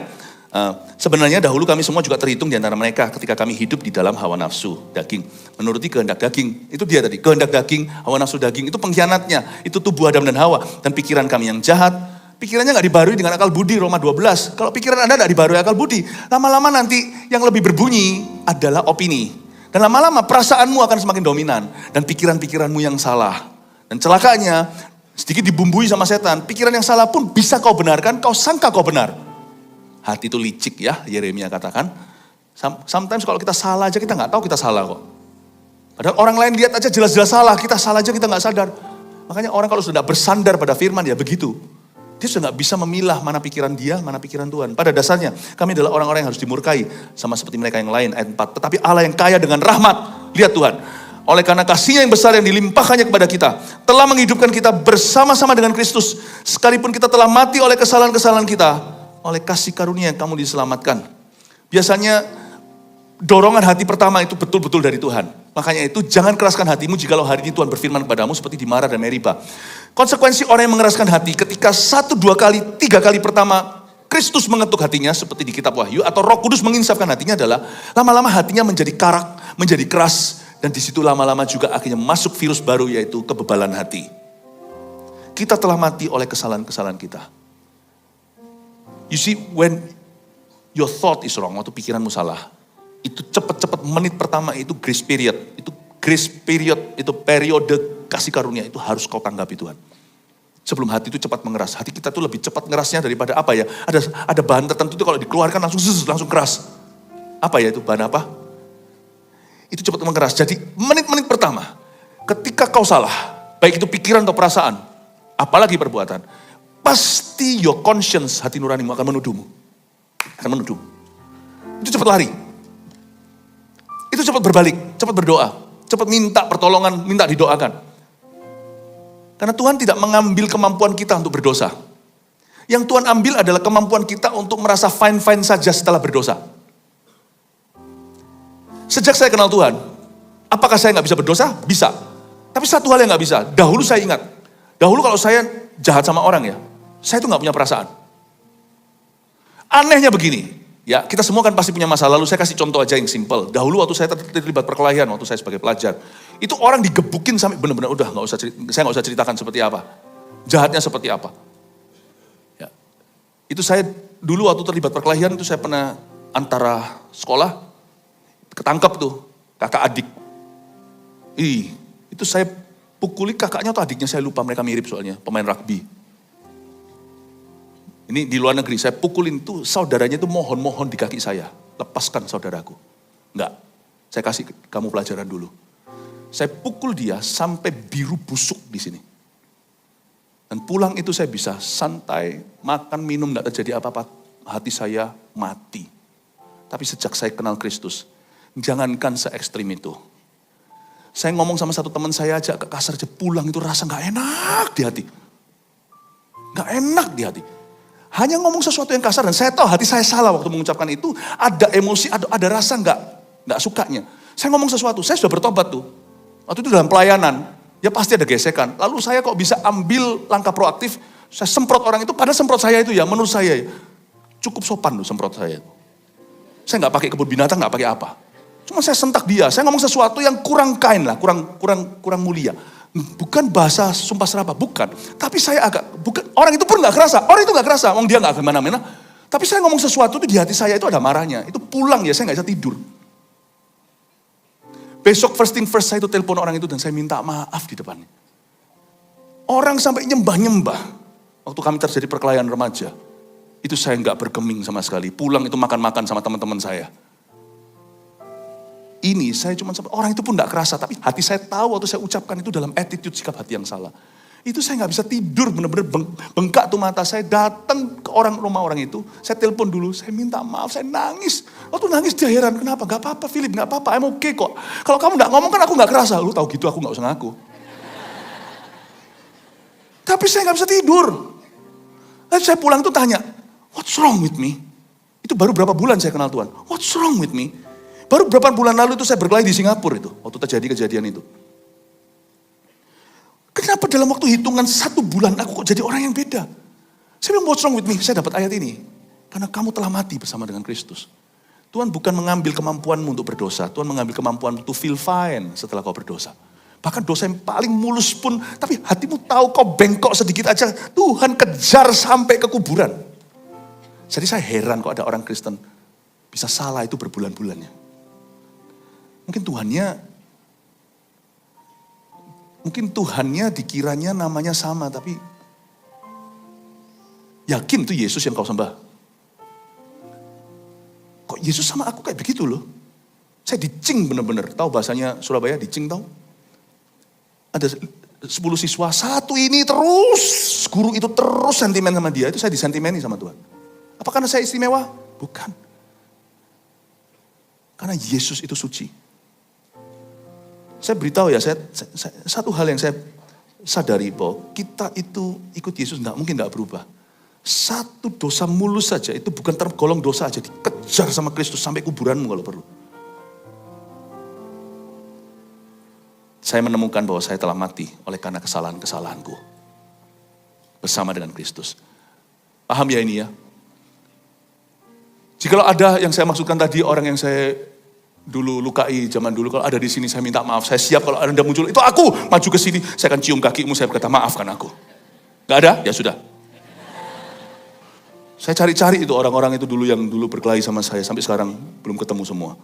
Sebenarnya dahulu kami semua juga terhitung di antara mereka ketika kami hidup di dalam hawa nafsu daging. Menuruti kehendak daging. Itu dia tadi, kehendak daging, hawa nafsu daging. Itu pengkhianatnya, itu tubuh Adam dan Hawa. Dan pikiran kami yang jahat, pikirannya gak dibarui dengan akal budi, Roma 12. Kalau pikiran Anda gak dibarui akal budi, lama-lama nanti yang lebih berbunyi adalah opini. Dan lama-lama perasaanmu akan semakin dominan. Dan pikiran-pikiranmu yang salah. Dan celakanya, sedikit dibumbui sama setan. Pikiran yang salah pun bisa kau benarkan, kau sangka kau benar. Hati itu licik ya, Yeremia katakan. Sometimes kalau kita salah aja kita nggak tahu kita salah kok. Padahal orang lain lihat aja jelas-jelas salah, kita salah aja kita nggak sadar. Makanya orang kalau sudah bersandar pada firman ya begitu. Dia sudah nggak bisa memilah mana pikiran dia, mana pikiran Tuhan. Pada dasarnya kami adalah orang-orang yang harus dimurkai sama seperti mereka yang lain ayat 4. Tetapi Allah yang kaya dengan rahmat, lihat Tuhan. oleh karena kasih-Nya yang besar yang dilimpahkannya kepada kita, telah menghidupkan kita bersama-sama dengan Kristus, sekalipun kita telah mati oleh kesalahan-kesalahan kita, oleh kasih karunia yang kamu diselamatkan. Biasanya dorongan hati pertama itu betul-betul dari Tuhan. Makanya itu jangan keraskan hatimu jikalau hari ini Tuhan berfirman kepadamu seperti di Marah dan Meriba. Konsekuensi orang yang mengeraskan hati ketika 1, 2 kali, 3 kali pertama Kristus mengetuk hatinya seperti di kitab Wahyu atau Roh Kudus menginsafkan hatinya adalah lama-lama hatinya menjadi karak, menjadi keras, dan di situ lama-lama juga akhirnya masuk virus baru yaitu kebebalan hati. Kita telah mati oleh kesalahan-kesalahan kita. You see, when your thought is wrong, waktu pikiranmu salah, itu cepat-cepat menit pertama itu grace period, itu periode kasih karunia itu harus kau tanggapi Tuhan. Sebelum hati itu cepat mengeras. Hati kita tuh lebih cepat ngerasnya daripada apa ya? Ada bahan tertentu itu kalau dikeluarkan langsung keras. Apa ya itu bahan apa? Itu cepat mengeras. Jadi menit-menit pertama, ketika kau salah, baik itu pikiran atau perasaan, apalagi perbuatan, pasti your conscience, hati nuranimu akan menuduhmu. Itu cepat lari. Itu cepat berbalik, cepat berdoa, cepat minta pertolongan, minta didoakan. Karena Tuhan tidak mengambil kemampuan kita untuk berdosa. Yang Tuhan ambil adalah kemampuan kita untuk merasa fine-fine saja setelah berdosa. Sejak saya kenal Tuhan, apakah saya nggak bisa berdosa? Bisa. Tapi satu hal yang nggak bisa, dahulu saya ingat. Dahulu kalau saya jahat sama orang ya, saya itu nggak punya perasaan. Anehnya begini, ya kita semua kan pasti punya masa lalu. Saya kasih contoh aja yang simple. Dahulu waktu saya terlibat perkelahian, waktu saya sebagai pelajar, itu orang digebukin sampai benar-benar udah saya nggak usah ceritakan seperti apa, jahatnya seperti apa. Ya. Itu saya dulu waktu terlibat perkelahian itu saya pernah antara sekolah ketangkep tuh kakak adik. Itu saya pukuli kakaknya atau adiknya saya lupa, mereka mirip soalnya pemain rugby. Ini di luar negeri, saya pukulin tuh saudaranya tuh mohon-mohon di kaki saya. Lepaskan saudaraku. Enggak, saya kasih kamu pelajaran dulu. Saya pukul dia sampai biru busuk di sini. Dan pulang itu saya bisa santai, makan, minum, enggak terjadi apa-apa. Hati saya mati. Tapi sejak saya kenal Kristus, jangankan se-ekstrim itu. Saya ngomong sama satu teman saya aja agak kasar aja, pulang itu rasa enggak enak di hati. Enggak enak di hati. Hanya ngomong sesuatu yang kasar dan saya tahu hati saya salah waktu mengucapkan itu, ada emosi, ada rasa enggak sukanya. Saya ngomong sesuatu, saya sudah bertobat tuh. Waktu itu dalam pelayanan, ya pasti ada gesekan. Lalu saya kok bisa ambil langkah proaktif, saya semprot orang itu, padahal semprot saya itu ya menurut saya cukup sopan loh semprot saya. Saya nggak pakai kebun binatang, nggak pakai apa. Cuma saya sentak dia, saya ngomong sesuatu yang kurang kain lah, kurang mulia. Bukan bahasa sumpah serapah, bukan. Tapi saya orang itu pun nggak kerasa, orang dia nggak kemana-mana. Tapi saya ngomong sesuatu itu di hati saya itu ada marahnya. Itu pulang ya, saya nggak bisa tidur. Besok first thing first saya itu telepon orang itu dan saya minta maaf di depannya. Orang sampai nyembah-nyembah. Waktu kami terjadi perkelahian remaja. Itu saya nggak bergeming sama sekali. Pulang itu makan-makan sama teman-teman saya. Ini saya cuma sampai orang itu pun nggak kerasa. Tapi hati saya tahu waktu saya ucapkan itu dalam attitude sikap hati yang salah. Itu saya nggak bisa tidur, benar-benar bengkak tuh mata saya. Datang ke rumah orang itu, saya telepon dulu, saya minta maaf, saya nangis. Waktu nangis dia heran, kenapa? Gak apa-apa Philip, gak apa-apa, I'm okay kok. Kalau kamu gak ngomong kan aku gak kerasa. Lu tahu gitu aku gak usah ngaku. Tapi saya gak bisa tidur. Lalu saya pulang tuh tanya, what's wrong with me? Itu baru berapa bulan saya kenal Tuhan. What's wrong with me? Baru berapa bulan lalu itu saya berkelahi di Singapura itu. Waktu terjadi kejadian itu. Kenapa dalam waktu hitungan 1 bulan aku kok jadi orang yang beda? Saya bilang, what's wrong with me? Saya dapat ayat ini. Karena kamu telah mati bersama dengan Kristus. Tuhan bukan mengambil kemampuanmu untuk berdosa. Tuhan mengambil kemampuan to feel fine setelah kau berdosa. Bahkan dosa yang paling mulus pun, tapi hatimu tahu kau bengkok sedikit aja. Tuhan kejar sampai ke kuburan. Jadi saya heran kok ada orang Kristen bisa salah itu berbulan-bulannya. Mungkin Tuhannya dikiranya namanya sama, tapi yakin itu Yesus yang kau sembah. Kok Yesus sama aku kayak begitu loh. Saya dicing bener-bener, tahu bahasanya Surabaya, dicing tahu? Ada 10 siswa, satu ini terus, guru itu terus sentimen sama dia, itu saya disentimeni sama Tuhan. Apa karena saya istimewa? Bukan. Karena Yesus itu suci. Saya beritahu ya, satu hal yang saya sadari bahwa kita itu ikut Yesus mungkin nggak berubah. Satu dosa mulus saja, itu bukan tergolong dosa aja, dikejar sama Kristus sampai kuburanmu kalau perlu. Saya menemukan bahwa saya telah mati oleh karena kesalahan-kesalahanku. Bersama dengan Kristus. Paham ya ini ya? Jikalau ada yang saya maksudkan tadi, orang yang saya dulu lukai zaman dulu, kalau ada di sini saya minta maaf. Saya siap kalau Anda muncul, itu aku maju ke sini, saya akan cium kakimu, saya berkata maafkan aku. Gak ada? Ya sudah. Saya cari-cari itu orang-orang itu dulu yang dulu berkelahi sama saya, sampai sekarang belum ketemu semua.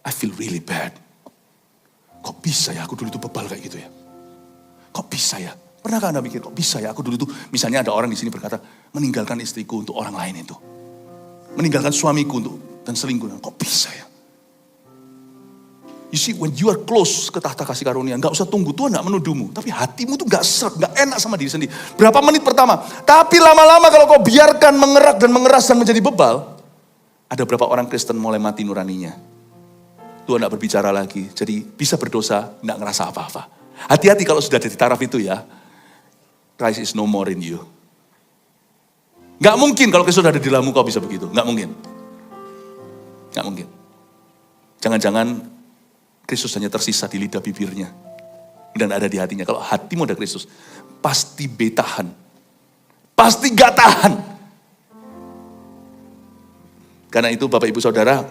I feel really bad. Kok bisa ya aku dulu itu bebal kayak gitu ya? Kok bisa ya? Pernahkah Anda mikir kok bisa ya aku dulu itu, misalnya ada orang di sini berkata, meninggalkan istriku untuk orang lain itu. Meninggalkan suamiku untuk dan selingkuh. Kok bisa ya? You see, when you are close ke tahta kasih karunia, gak usah tunggu, Tuhan gak menuduhmu. Tapi hatimu tuh gak seret, gak enak sama diri sendiri. Berapa menit pertama, tapi lama-lama kalau kau biarkan mengerak dan mengeras dan menjadi bebal, ada berapa orang Kristen mulai mati nuraninya. Tuhan gak berbicara lagi, jadi bisa berdosa, gak ngerasa apa-apa. Hati-hati kalau sudah ada di taraf itu ya, Christ is no more in you. Gak mungkin kalau Kristus ada di dalammu kau bisa begitu, gak mungkin. Gak mungkin. Jangan-jangan Kristus hanya tersisa di lidah bibirnya dan ada di hatinya. Kalau hatimu ada Kristus, pasti betahan. Pasti gak tahan. Karena itu Bapak Ibu Saudara,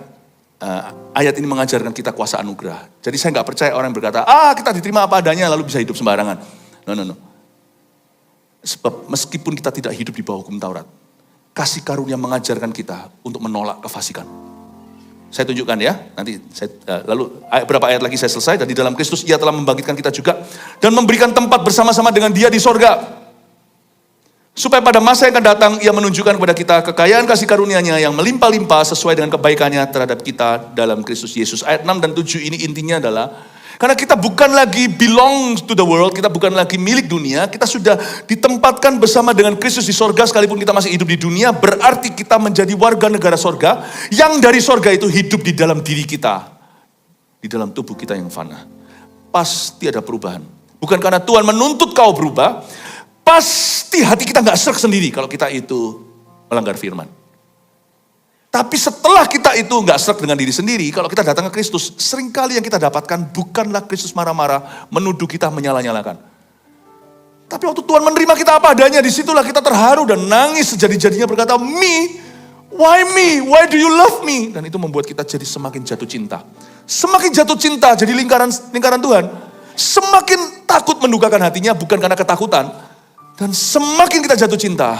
ayat ini mengajarkan kita kuasa anugerah. Jadi saya gak percaya orang yang berkata, kita diterima apa adanya lalu bisa hidup sembarangan. No. Sebab meskipun kita tidak hidup di bawah hukum Taurat, kasih karunia mengajarkan kita untuk menolak kefasikan. Saya tunjukkan ya, nanti lalu berapa ayat lagi saya selesai. Dan di dalam Kristus ia telah membangkitkan kita juga dan memberikan tempat bersama-sama dengan dia di sorga. Supaya pada masa yang akan datang ia menunjukkan kepada kita kekayaan kasih karunia-Nya yang melimpah-limpah sesuai dengan kebaikannya terhadap kita dalam Kristus Yesus. Ayat 6 dan 7 ini intinya adalah karena kita bukan lagi belong to the world, kita bukan lagi milik dunia, kita sudah ditempatkan bersama dengan Kristus di sorga sekalipun kita masih hidup di dunia, berarti kita menjadi warga negara sorga, yang dari sorga itu hidup di dalam diri kita, di dalam tubuh kita yang fana. Pasti ada perubahan. Bukan karena Tuhan menuntut kau berubah, pasti hati kita gak serak sendiri kalau kita itu melanggar firman. Tapi setelah kita itu gak serak dengan diri sendiri, kalau kita datang ke Kristus, seringkali yang kita dapatkan bukanlah Kristus marah-marah, menuduh kita menyala-nyalakan. Tapi waktu Tuhan menerima kita apa adanya, disitulah kita terharu dan nangis sejadi-jadinya berkata, me? Why do you love me? Dan itu membuat kita jadi semakin jatuh cinta. Semakin jatuh cinta, jadi lingkaran Tuhan. Semakin takut mendukakan hatinya, bukan karena ketakutan. Dan semakin kita jatuh cinta,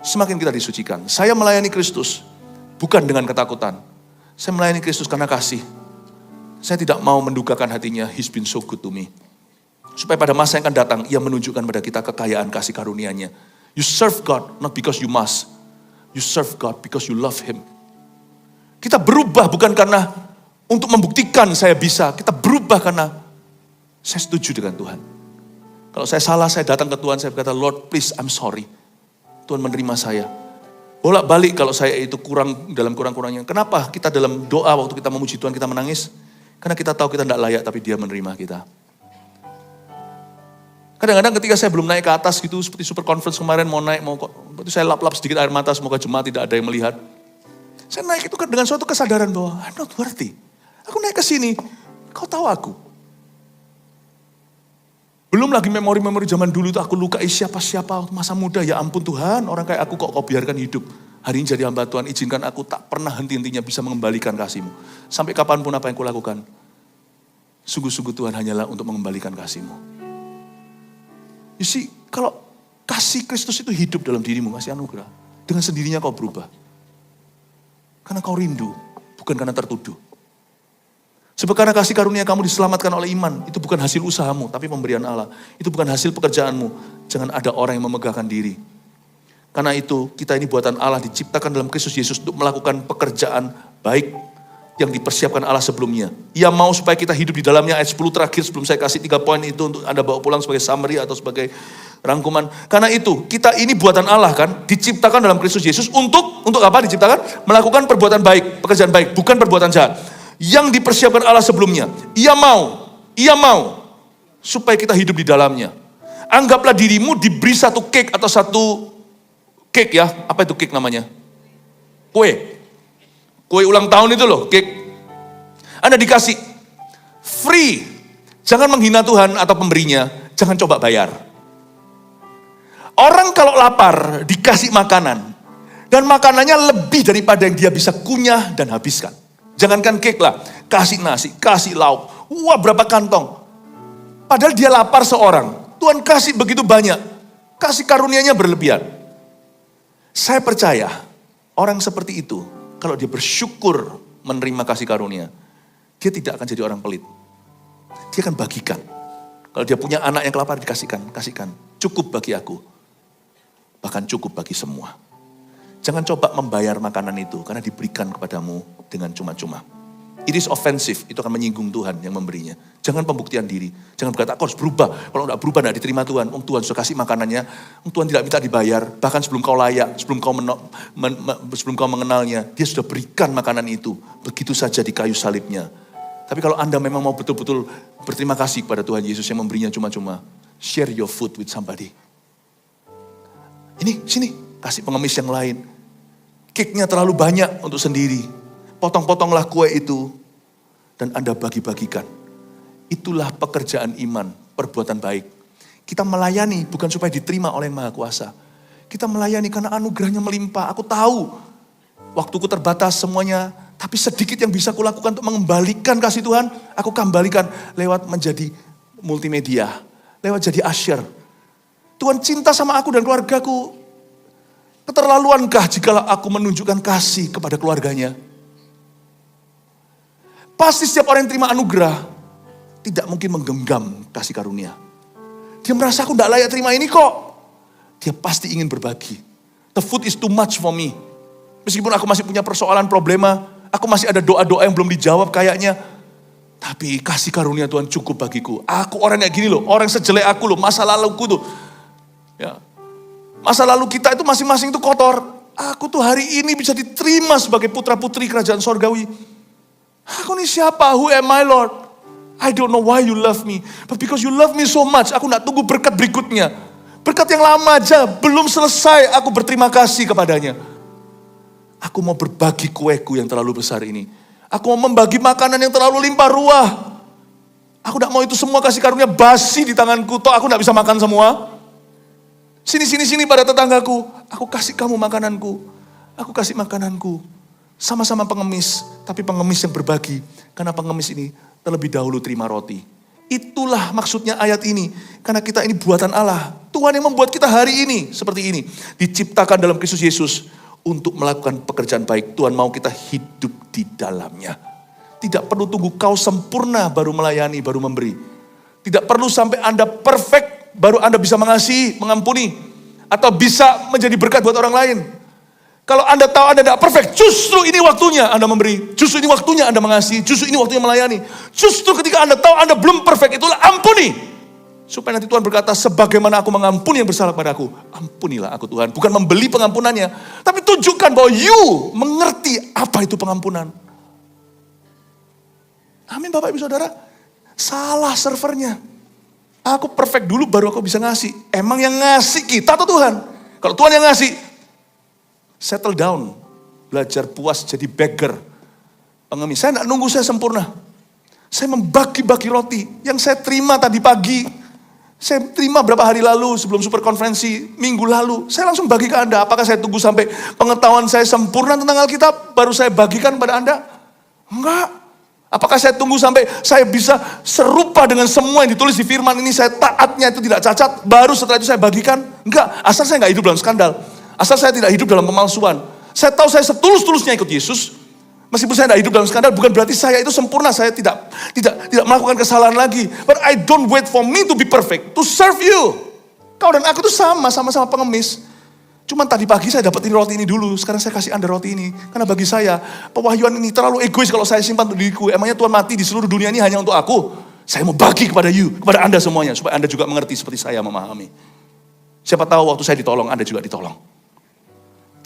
semakin kita disucikan. Saya melayani Kristus bukan dengan ketakutan. Saya melayani Kristus karena kasih. Saya tidak mau mendukakan hatinya, He's been so good to me. Supaya pada masa yang akan datang, ia menunjukkan pada kita kekayaan kasih karunia-Nya. You serve God, not because you must. You serve God because you love Him. Kita berubah bukan karena untuk membuktikan saya bisa. Kita berubah karena saya setuju dengan Tuhan. Kalau saya salah, saya datang ke Tuhan, saya berkata, Lord please, I'm sorry. Tuhan menerima saya. Bolak-balik kalau saya itu kurang dalam kurang-kurangnya. Kenapa kita dalam doa waktu kita memuji Tuhan kita menangis? Karena kita tahu kita tidak layak tapi Dia menerima kita. Kadang-kadang ketika saya belum naik ke atas gitu, seperti super conference kemarin mau naik, saya lap-lap sedikit air mata, semoga jemaat tidak ada yang melihat. Saya naik itu dengan suatu kesadaran bahwa I'm not worthy. Aku naik ke sini, kau tahu aku. Belum lagi memori-memori zaman dulu itu aku lukai siapa-siapa masa muda. Ya ampun Tuhan, orang kayak aku kok kau biarkan hidup. Hari ini jadi hamba Tuhan, izinkan aku tak pernah henti-hentinya bisa mengembalikan kasih-Mu. Sampai kapanpun apa yang kulakukan. Sungguh-sungguh Tuhan hanyalah untuk mengembalikan kasih-Mu. You see, kalau kasih Kristus itu hidup dalam dirimu, kasih anugerah. Dengan sendirinya kau berubah. Karena kau rindu, bukan karena tertuduh. Sebab karena kasih karunia kamu diselamatkan oleh iman. Itu bukan hasil usahamu, tapi pemberian Allah. Itu bukan hasil pekerjaanmu. Jangan ada orang yang memegahkan diri. Karena itu kita ini buatan Allah diciptakan dalam Kristus Yesus untuk melakukan pekerjaan baik yang dipersiapkan Allah sebelumnya. Ia mau supaya kita hidup di dalamnya. Ayat 10 terakhir sebelum saya kasih 3 poin itu untuk Anda bawa pulang sebagai summary atau sebagai rangkuman. Karena itu kita ini buatan Allah kan, diciptakan dalam Kristus Yesus untuk apa diciptakan? Melakukan perbuatan baik, pekerjaan baik, bukan perbuatan jahat. yang dipersiapkan Allah sebelumnya. Ia mau supaya kita hidup di dalamnya. Anggaplah dirimu diberi satu cake atau satu cake ya. Apa itu cake namanya? Kue ulang tahun itu loh, cake. Anda dikasih free. Jangan menghina Tuhan atau pemberinya, jangan coba bayar. Orang kalau lapar dikasih makanan, dan makanannya lebih daripada yang dia bisa kunyah dan habiskan. Jangankan cake lah, kasih nasi, kasih lauk, wah berapa kantong. Padahal dia lapar seorang, Tuhan kasih begitu banyak, kasih karunia-Nya berlebihan. Saya percaya orang seperti itu, kalau dia bersyukur menerima kasih karunia, dia tidak akan jadi orang pelit. Dia akan bagikan. Kalau dia punya anak yang kelaparan, kasihkan. Cukup bagi aku. Bahkan cukup bagi semua. Jangan coba membayar makanan itu, karena diberikan kepadamu dengan cuma-cuma. It is offensive, itu akan menyinggung Tuhan yang memberinya. Jangan pembuktian diri. Jangan berkata, aku harus berubah. Kalau tidak berubah, tidak diterima Tuhan. Tuhan sudah kasih makanannya. Tuhan tidak minta dibayar. Bahkan sebelum kau layak, sebelum kau mengenalnya, dia sudah berikan makanan itu. Begitu saja di kayu salibnya. Tapi kalau Anda memang mau betul-betul berterima kasih kepada Tuhan Yesus yang memberinya cuma-cuma, share your food with somebody. Ini, sini, kasih pengemis yang lain. Cake-nya terlalu banyak untuk sendiri. Potong-potonglah kue itu dan Anda bagi-bagikan. Itulah pekerjaan iman, perbuatan baik. Kita melayani bukan supaya diterima oleh Yang Maha Kuasa. Kita melayani karena anugerahnya melimpah. Aku tahu waktuku terbatas semuanya, tapi sedikit yang bisa kulakukan untuk mengembalikan kasih Tuhan, aku kembalikan lewat menjadi multimedia, lewat jadi usher. Tuhan cinta sama aku dan keluargaku. Keterlaluankah jikalau aku menunjukkan kasih kepada keluarganya? Pasti setiap orang yang terima anugerah tidak mungkin menggenggam kasih karunia. Dia merasa aku tidak layak terima ini kok. Dia pasti ingin berbagi. The food is too much for me. Meskipun aku masih punya persoalan, problema, aku masih ada doa-doa yang belum dijawab kayaknya. Tapi kasih karunia Tuhan cukup bagiku. Aku orang kayak gini loh, orang sejelek aku loh, masa laluku tuh. Ya. Masa lalu kita itu masing-masing itu kotor. Aku tuh hari ini bisa diterima sebagai putra-putri kerajaan sorgawi. Aku ini siapa? Who am I, Lord? I don't know why you love me. But because you love me so much, aku gak tunggu berkat berikutnya. Berkat yang lama aja, belum selesai, aku berterima kasih kepadanya. Aku mau berbagi kueku yang terlalu besar ini. Aku mau membagi makanan yang terlalu limpah ruah. Aku gak mau itu semua kasih karunia basi di tanganku. Toh aku gak bisa makan semua. Sini pada tetanggaku. Aku kasih kamu makananku. Aku kasih makananku. Sama-sama pengemis. Tapi pengemis yang berbagi. Karena pengemis ini terlebih dahulu terima roti. Itulah maksudnya ayat ini. Karena kita ini buatan Allah. Tuhan yang membuat kita hari ini seperti ini. Diciptakan dalam Kristus Yesus. Untuk melakukan pekerjaan baik. Tuhan mau kita hidup di dalamnya. Tidak perlu tunggu kau sempurna baru melayani, baru memberi. Tidak perlu sampai Anda perfect baru Anda bisa mengasihi, mengampuni. Atau bisa menjadi berkat buat orang lain. Kalau Anda tahu Anda tidak perfect, justru ini waktunya Anda memberi. Justru ini waktunya Anda mengasihi. Justru ini waktunya melayani. Justru ketika Anda tahu Anda belum perfect, itulah ampuni. Supaya nanti Tuhan berkata, sebagaimana aku mengampuni yang bersalah padaku, ampunilah aku Tuhan. Bukan membeli pengampunannya, tapi tunjukkan bahwa you mengerti apa itu pengampunan. Amin Bapak Ibu Saudara. Salah servernya. Aku perfect dulu baru aku bisa ngasih. Emang yang ngasih kita atau Tuhan? Kalau Tuhan yang ngasih, settle down. Belajar puas jadi beggar. Pengemis, saya tidak nunggu saya sempurna. Saya membagi-bagi roti yang saya terima tadi pagi. Saya terima berapa hari lalu sebelum super konferensi minggu lalu. Saya langsung bagi ke Anda. Apakah saya tunggu sampai pengetahuan saya sempurna tentang Alkitab baru saya bagikan pada Anda? Enggak. Apakah saya tunggu sampai saya bisa serupa dengan semua yang ditulis di firman ini, saya taatnya itu tidak cacat, baru setelah itu saya bagikan? Enggak. Asal saya enggak hidup dalam skandal. Asal saya tidak hidup dalam pemalsuan. Saya tahu saya setulus-tulusnya ikut Yesus. Meskipun saya tidak hidup dalam skandal, bukan berarti saya itu sempurna. Saya tidak melakukan kesalahan lagi. But I don't wait for me to be perfect, to serve you. Kau dan aku itu sama-sama pengemis. Cuman tadi pagi saya dapetin roti ini dulu, sekarang saya kasih Anda roti ini. Karena bagi saya, pewahyuan ini terlalu egois kalau saya simpan untuk diriku. Emangnya Tuhan mati di seluruh dunia ini hanya untuk aku? Saya mau bagi kepada you, kepada Anda semuanya. Supaya Anda juga mengerti seperti saya memahami. Siapa tahu waktu saya ditolong, Anda juga ditolong.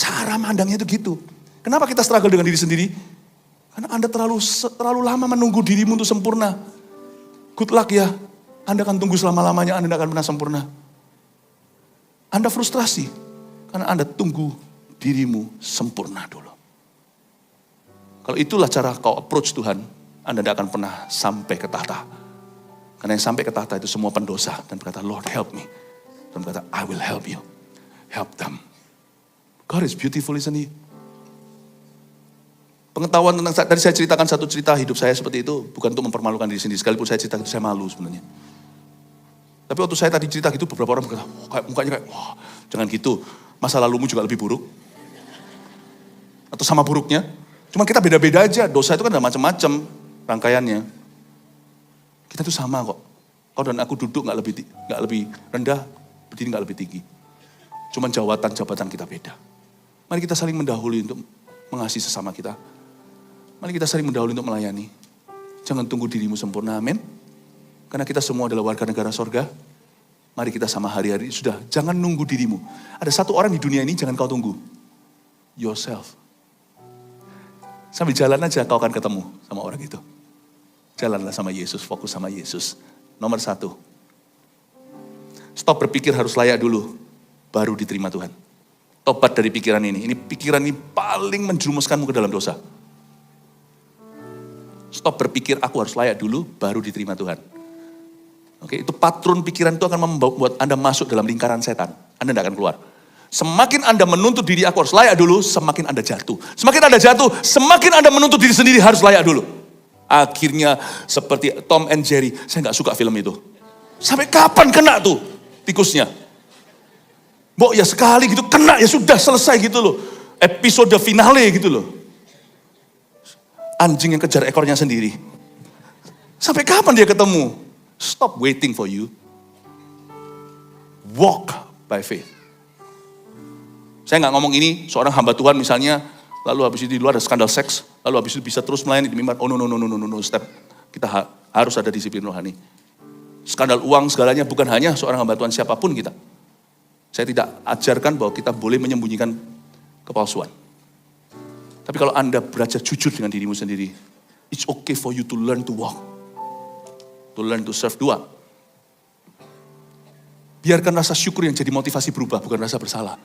Cara mandangnya itu gitu. Kenapa kita struggle dengan diri sendiri? Karena Anda terlalu lama menunggu dirimu untuk sempurna. Good luck ya. Anda akan tunggu selama-lamanya, Anda tidak akan pernah sempurna. Anda frustrasi karena Anda tunggu dirimu sempurna dulu. Kalau itulah cara kau approach Tuhan, Anda tidak akan pernah sampai ke tahta. Karena yang sampai ke tahta itu semua pendosa dan berkata, Lord help me. Dan berkata, I will help you. Help them. God is beautiful, isn't he? Pengetahuan tentang, tadi saya ceritakan satu cerita hidup saya seperti itu, bukan untuk mempermalukan diri sendiri, sekalipun saya cerita itu saya malu sebenarnya. Tapi waktu saya tadi cerita gitu, beberapa orang berkata, mukanya kayak, wah jangan gitu, masa lalumu juga lebih buruk. Atau sama buruknya, cuma kita beda-beda aja, dosa itu kan ada macam-macam rangkaiannya. Kita tuh sama kok, kau dan aku duduk gak lebih rendah, berdiri gak lebih tinggi. Cuman jabatan kita beda. Mari kita saling mendahului untuk mengasihi sesama kita. Mari kita saling mendahului untuk melayani. Jangan tunggu dirimu sempurna, amin. Karena kita semua adalah warga negara sorga. Mari kita sama hari-hari, sudah jangan nunggu dirimu. Ada satu orang di dunia ini jangan kau tunggu. Yourself. Sambil jalan aja kau akan ketemu sama orang itu. Jalanlah sama Yesus, fokus sama Yesus. Nomor 1. Stop berpikir harus layak dulu, baru diterima Tuhan. Tobat dari pikiran ini. Ini pikiran ini paling menjerumuskanmu ke dalam dosa. Stop berpikir aku harus layak dulu, baru diterima Tuhan. Oke, itu patron pikiran itu akan membuat Anda masuk dalam lingkaran setan. Anda tidak akan keluar. Semakin Anda menuntut diri aku harus layak dulu, semakin Anda jatuh. Semakin Anda jatuh, semakin Anda menuntut diri sendiri harus layak dulu. Akhirnya seperti Tom and Jerry, saya gak suka film itu. Sampai kapan kena tuh tikusnya? Mbok ya sekali gitu kena ya sudah selesai gitu loh. Episode finale gitu loh. Anjing yang kejar ekornya sendiri. Sampai kapan dia ketemu? Stop waiting for you. Walk by faith. Saya gak ngomong ini seorang hamba Tuhan misalnya, lalu habis itu di luar ada skandal seks, lalu habis itu bisa terus melayani di mimbar. Oh no, step. Kita harus ada disiplin rohani. Skandal uang segalanya bukan hanya seorang hamba Tuhan siapapun kita. Saya tidak ajarkan bahwa kita boleh menyembunyikan kepalsuan. Tapi kalau Anda belajar jujur dengan dirimu sendiri, it's okay for you to learn to walk. To learn to serve. 2. Biarkan rasa syukur yang jadi motivasi berubah, bukan rasa bersalah.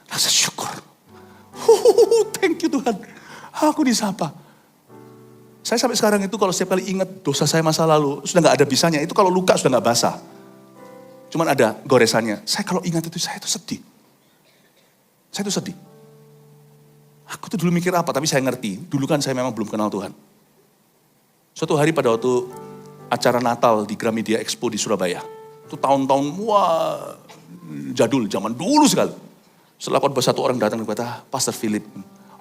Rasa syukur. Thank you Tuhan. Aku disapa. Saya sampai sekarang itu kalau setiap kali ingat dosa saya masa lalu, sudah gak ada bisanya. Itu kalau luka sudah gak basah. Cuman ada goresannya. Saya kalau ingat itu, saya itu sedih. Saya itu sedih. Aku tuh dulu mikir apa, tapi saya ngerti. Dulu kan saya memang belum kenal Tuhan. Suatu hari pada waktu acara Natal di Gramedia Expo di Surabaya. Itu tahun-tahun, wah, jadul, zaman dulu sekali. Setelah khotbah satu orang datang dan berkata, Pastor Philip.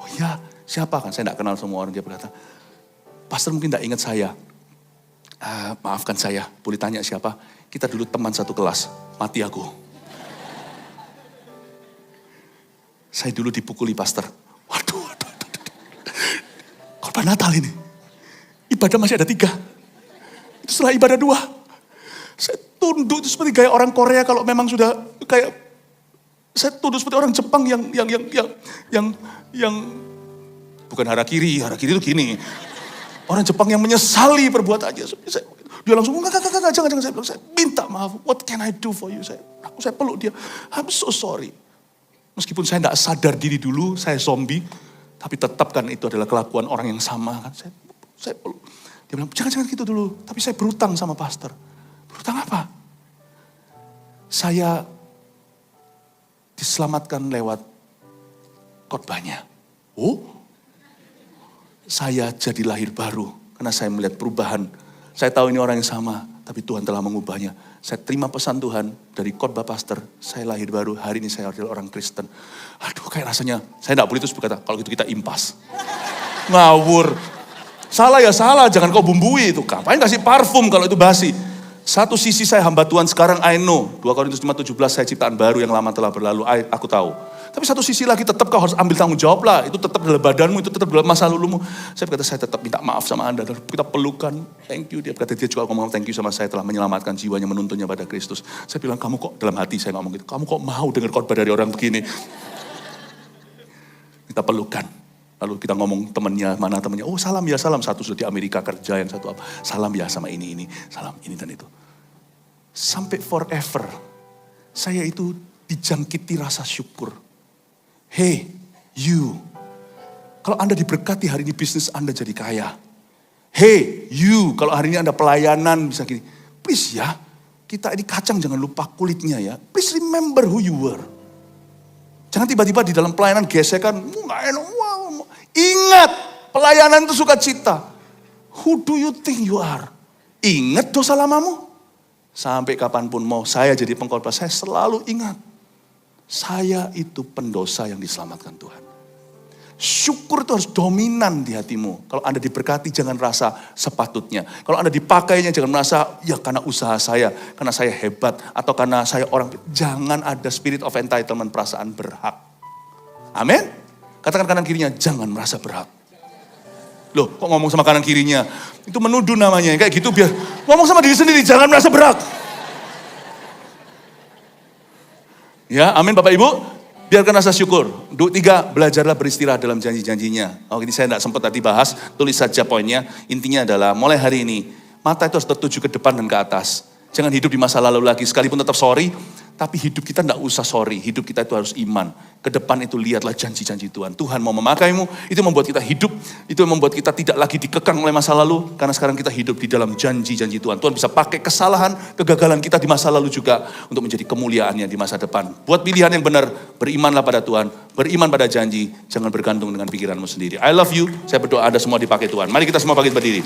Oh iya, siapa kan? Saya tidak kenal semua orang. Dia berkata, Pastor mungkin tidak ingat saya. Maafkan saya, boleh tanya siapa? Kita dulu teman satu kelas, mati aku. Saya dulu dipukuli pastor. Waduh. Khotbah Natal ini. Ibadah masih ada 3. Itu setelah ibadah 2. Saya tunduk itu seperti gaya orang Korea kalau memang sudah kayak, saya tunduk seperti orang Jepang yang bukan harakiri itu gini. Orang Jepang yang menyesali perbuatannya. Dia langsung, enggak, jangan. Saya minta maaf. What can I do for you? Saya peluk dia. I'm so sorry. Meskipun saya tidak sadar diri dulu, saya zombie. Tapi tetap kan itu adalah kelakuan orang yang sama. Kan. Saya peluk. Dia bilang, jangan gitu dulu. Tapi saya berutang sama pastor. Berutang apa? Saya diselamatkan lewat khotbahnya. Oh, saya jadi lahir baru. Karena saya melihat perubahan. Saya tahu ini orang yang sama, tapi Tuhan telah mengubahnya. Saya terima pesan Tuhan dari khotbah pastor. Saya lahir baru, hari ini saya adalah orang Kristen. Aduh, kayak rasanya, saya tidak boleh terus berkata, kalau gitu kita impas. Ngawur. Salah ya salah, jangan kau bumbui itu. Ngapain kasih parfum kalau itu basi. Satu sisi saya hamba Tuhan, sekarang I know. 2 Korintus 5:17, saya ciptaan baru yang lama telah berlalu, aku tahu. Tapi satu sisi lagi tetap kau harus ambil tanggung jawab lah. Itu tetap dalam badanmu, itu tetap dalam masa lalumu. Saya berkata, saya tetap minta maaf sama Anda. Dan kita pelukan, thank you. Dia berkata, dia juga ngomong thank you sama saya telah menyelamatkan jiwanya, menuntunnya pada Kristus. Saya bilang, kamu kok, dalam hati saya ngomong gitu, kamu kok mau dengar khotbah dari orang begini? Kita pelukan. Lalu kita ngomong temannya, mana temannya, oh salam ya salam. Satu sudah di Amerika kerja, yang satu apa. Salam ya sama ini, salam ini dan itu. Sampai forever, saya itu dijangkiti rasa syukur. Hey, you, kalau Anda diberkati hari ini bisnis Anda jadi kaya. Hey, you, kalau hari ini Anda pelayanan bisa gini. Please ya, kita ini kacang jangan lupa kulitnya ya. Please remember who you were. Jangan tiba-tiba di dalam pelayanan gesekan, nggak enak. Wow. Ingat, pelayanan itu sukacita. Who do you think you are? Ingat dosa lamamu. Sampai kapanpun mau saya jadi pengkhotbah, saya selalu ingat. Saya itu pendosa yang diselamatkan Tuhan. Syukur itu harus dominan di hatimu. Kalau Anda diberkati jangan rasa sepatutnya. Kalau Anda dipakainya jangan merasa, ya karena usaha saya, karena saya hebat, atau karena saya orang. Jangan ada spirit of entitlement, perasaan berhak. Amin? Katakan kanan kirinya, jangan merasa berhak. Loh, kok ngomong sama kanan kirinya? Itu menuduh namanya, kayak gitu biar ngomong sama diri sendiri, jangan merasa berhak. Ya, amin Bapak Ibu. Biarkan rasa syukur. 3, belajarlah beristirahat dalam janji-janjinya. Oh, ini saya tidak sempat tadi bahas, tulis saja poinnya. Intinya adalah mulai hari ini, mata itu harus tertuju ke depan dan ke atas. Jangan hidup di masa lalu lagi, sekalipun tetap sorry. Tapi hidup kita tidak usah sorry, hidup kita itu harus iman. Ke depan itu lihatlah janji-janji Tuhan. Tuhan mau memakaimu, itu membuat kita hidup. Itu membuat kita tidak lagi dikekang oleh masa lalu. Karena sekarang kita hidup di dalam janji-janji Tuhan. Tuhan bisa pakai kesalahan, kegagalan kita di masa lalu juga untuk menjadi kemuliaannya di masa depan. Buat pilihan yang benar, berimanlah pada Tuhan. Beriman pada janji, jangan bergantung dengan pikiranmu sendiri. I love you, saya berdoa Anda semua dipakai Tuhan. Mari kita semua bangkit berdiri.